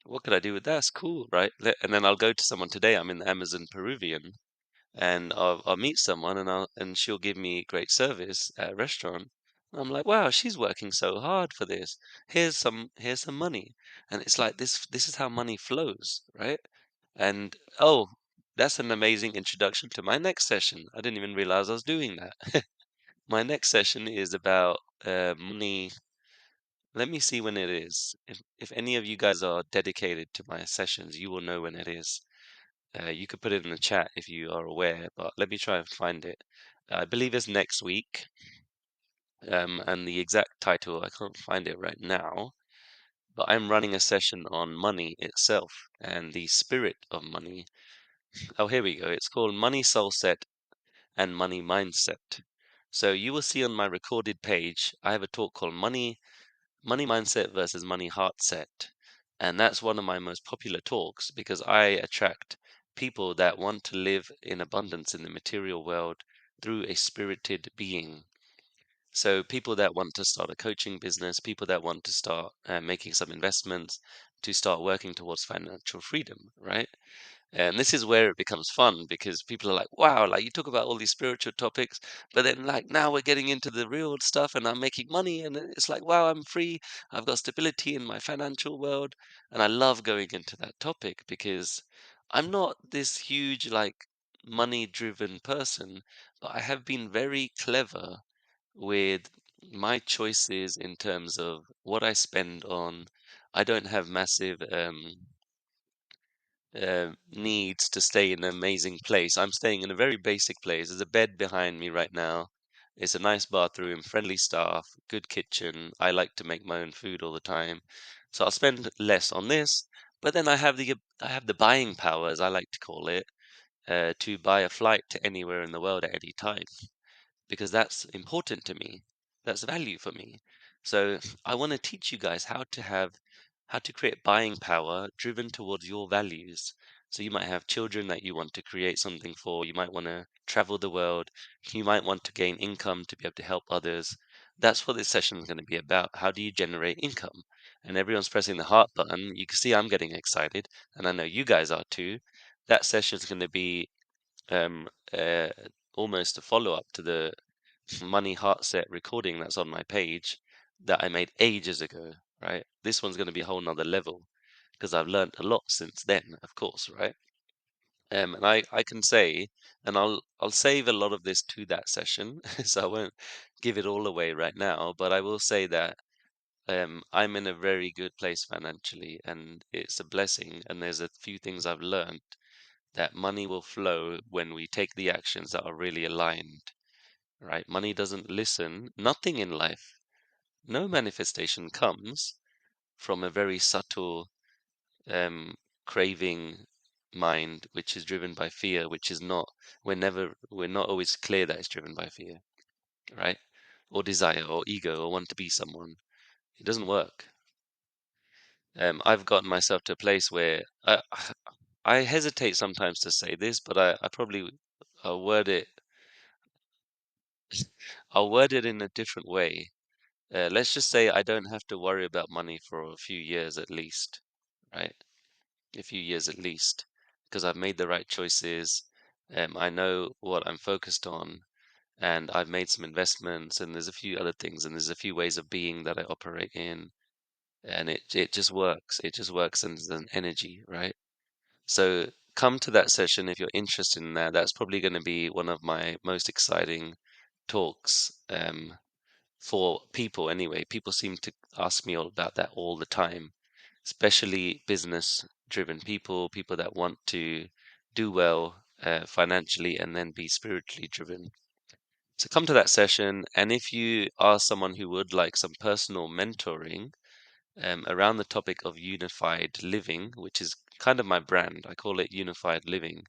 What could I do with that? It's cool, right? And then I'll go to someone today. I'm in the Amazon Peruvian, and I'll meet someone and she'll give me great service at a restaurant. And I'm like, wow, she's working so hard for this. Here's some money. And it's like this is how money flows, right? And oh, that's an amazing introduction to my next session. I didn't even realize I was doing that. My next session is about money. Let me see when it is. If any of you guys are dedicated to my sessions, you will know when it is. You could put it in the chat if you are aware, but let me try and find it. I believe it's next week, and the exact title, I can't find it right now, but I'm running a session on money itself and the spirit of money. Oh, here we go. It's called Money Soul Set and Money Mindset. So you will see on my recorded page, I have a talk called Money. money mindset versus money heart set. And that's one of my most popular talks because I attract people that want to live in abundance in the material world through a spirited being. So people that want to start a coaching business, people that want to start making some investments, to start working towards financial freedom, right? And this is where it becomes fun because people are like, wow, like you talk about all these spiritual topics, but then like now we're getting into the real stuff and I'm making money and it's like, wow, I'm free. I've got stability in my financial world. And I love going into that topic because I'm not this huge, like, money driven person, but I have been very clever with my choices in terms of what I spend on. I don't have massive needs to stay in an amazing place. I'm staying in a very basic place. There's a bed behind me right now. It's a nice bathroom, friendly staff, good kitchen. I like to make my own food all the time. So I'll spend less on this, but then I have the buying power, as I like to call it, to buy a flight to anywhere in the world at any time because that's important to me. That's value for me. So I want to teach you guys how to create buying power driven towards your values. So you might have children that you want to create something for. You might want to travel the world. You might want to gain income to be able to help others. That's what this session is going to be about. How do you generate income? And everyone's pressing the heart button. You can see I'm getting excited, and I know you guys are too. That session is going to be um, uh, almost a follow-up to the Money Heart Set recording that's on my page that I made ages ago, right? This one's going to be a whole nother level because I've learned a lot since then, of course, right? And I can say, and I'll save a lot of this to that session, so I won't give it all away right now, but I will say that I'm in a very good place financially, and it's a blessing. And there's a few things I've learned that money will flow when we take the actions that are really aligned, right? Money doesn't listen. Nothing in life, no manifestation comes from a very subtle um, craving mind, which is driven by fear, which is not, we're not always clear that it's driven by fear, right? Or desire or ego or want to be someone. It doesn't work. I've gotten myself to a place where I hesitate sometimes to say this, but I probably I'll word it I'll word it in a different way. Let's just say I don't have to worry about money for a few years at least, right? A few years at least, because I've made the right choices. I know what I'm focused on, and I've made some investments, and there's a few other things, and there's a few ways of being that I operate in, and it just works. It just works, and there's an energy, right? So come to that session if you're interested in that. That's probably going to be one of my most exciting talks. For people anyway. People seem to ask me all about that all the time, especially business driven people, people that want to do well financially and then be spiritually driven. So come to that session, and if you are someone who would like some personal mentoring around the topic of unified living, which is kind of my brand, I call it unified living,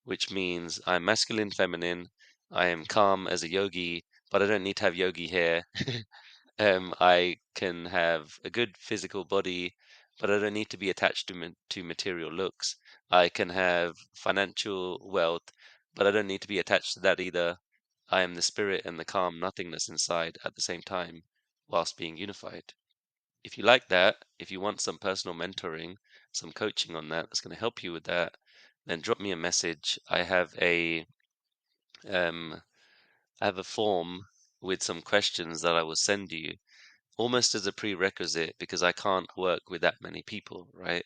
which means I'm masculine, feminine, I am calm as a yogi, but I don't need to have yogi hair. I can have a good physical body, but I don't need to be attached to material looks. I can have financial wealth, but I don't need to be attached to that either. I am the spirit and the calm nothingness inside at the same time, whilst being unified. If you like that, if you want some personal mentoring, some coaching on that, that's going to help you with that, then drop me a message. Um, I have a form with some questions that I will send you almost as a prerequisite because I can't work with that many people, right?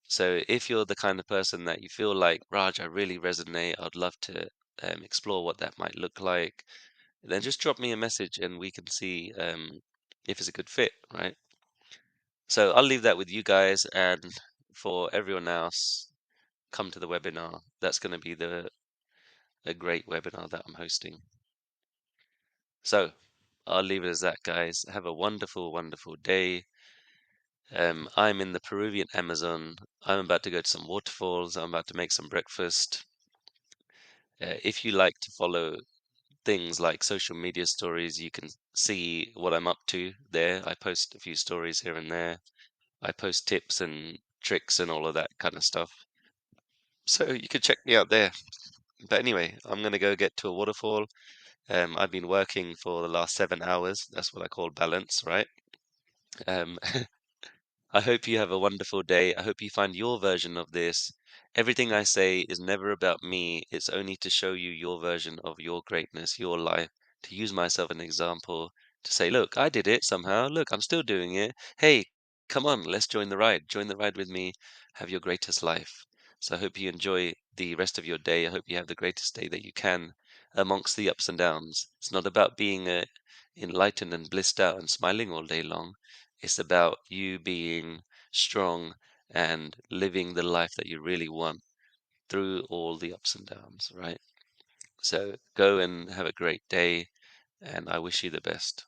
So if you're the kind of person that you feel like, Raj, I really resonate, I'd love to explore what that might look like, then just drop me a message and we can see if it's a good fit, right? So I'll leave that with you guys, and for everyone else, come to the webinar. That's going to be the a great webinar that I'm hosting. So I'll leave it as that, guys. Have a wonderful, wonderful day. I'm in the Peruvian Amazon. I'm about to go to some waterfalls. I'm about to make some breakfast. If you like to follow things like social media stories. You can see what I'm up to there. I post a few stories here and there. I post tips and tricks and all of that kind of stuff. So you can check me out there. But anyway, I'm gonna go get to a waterfall. I've been working for the last 7 hours. That's what I call balance, right? Um, I hope you have a wonderful day. I hope you find your version of this. Everything I say is never about me. It's only to show you your version of your greatness, your life, to use myself as an example, to say, look, I did it somehow. Look, I'm still doing it. Hey, come on, let's join the ride. Join the ride with me. Have your greatest life. So I hope you enjoy the rest of your day. I hope you have the greatest day that you can amongst the ups and downs. It's not about being enlightened and blissed out and smiling all day long. It's about you being strong and living the life that you really want through all the ups and downs, right? So go and have a great day, and I wish you the best.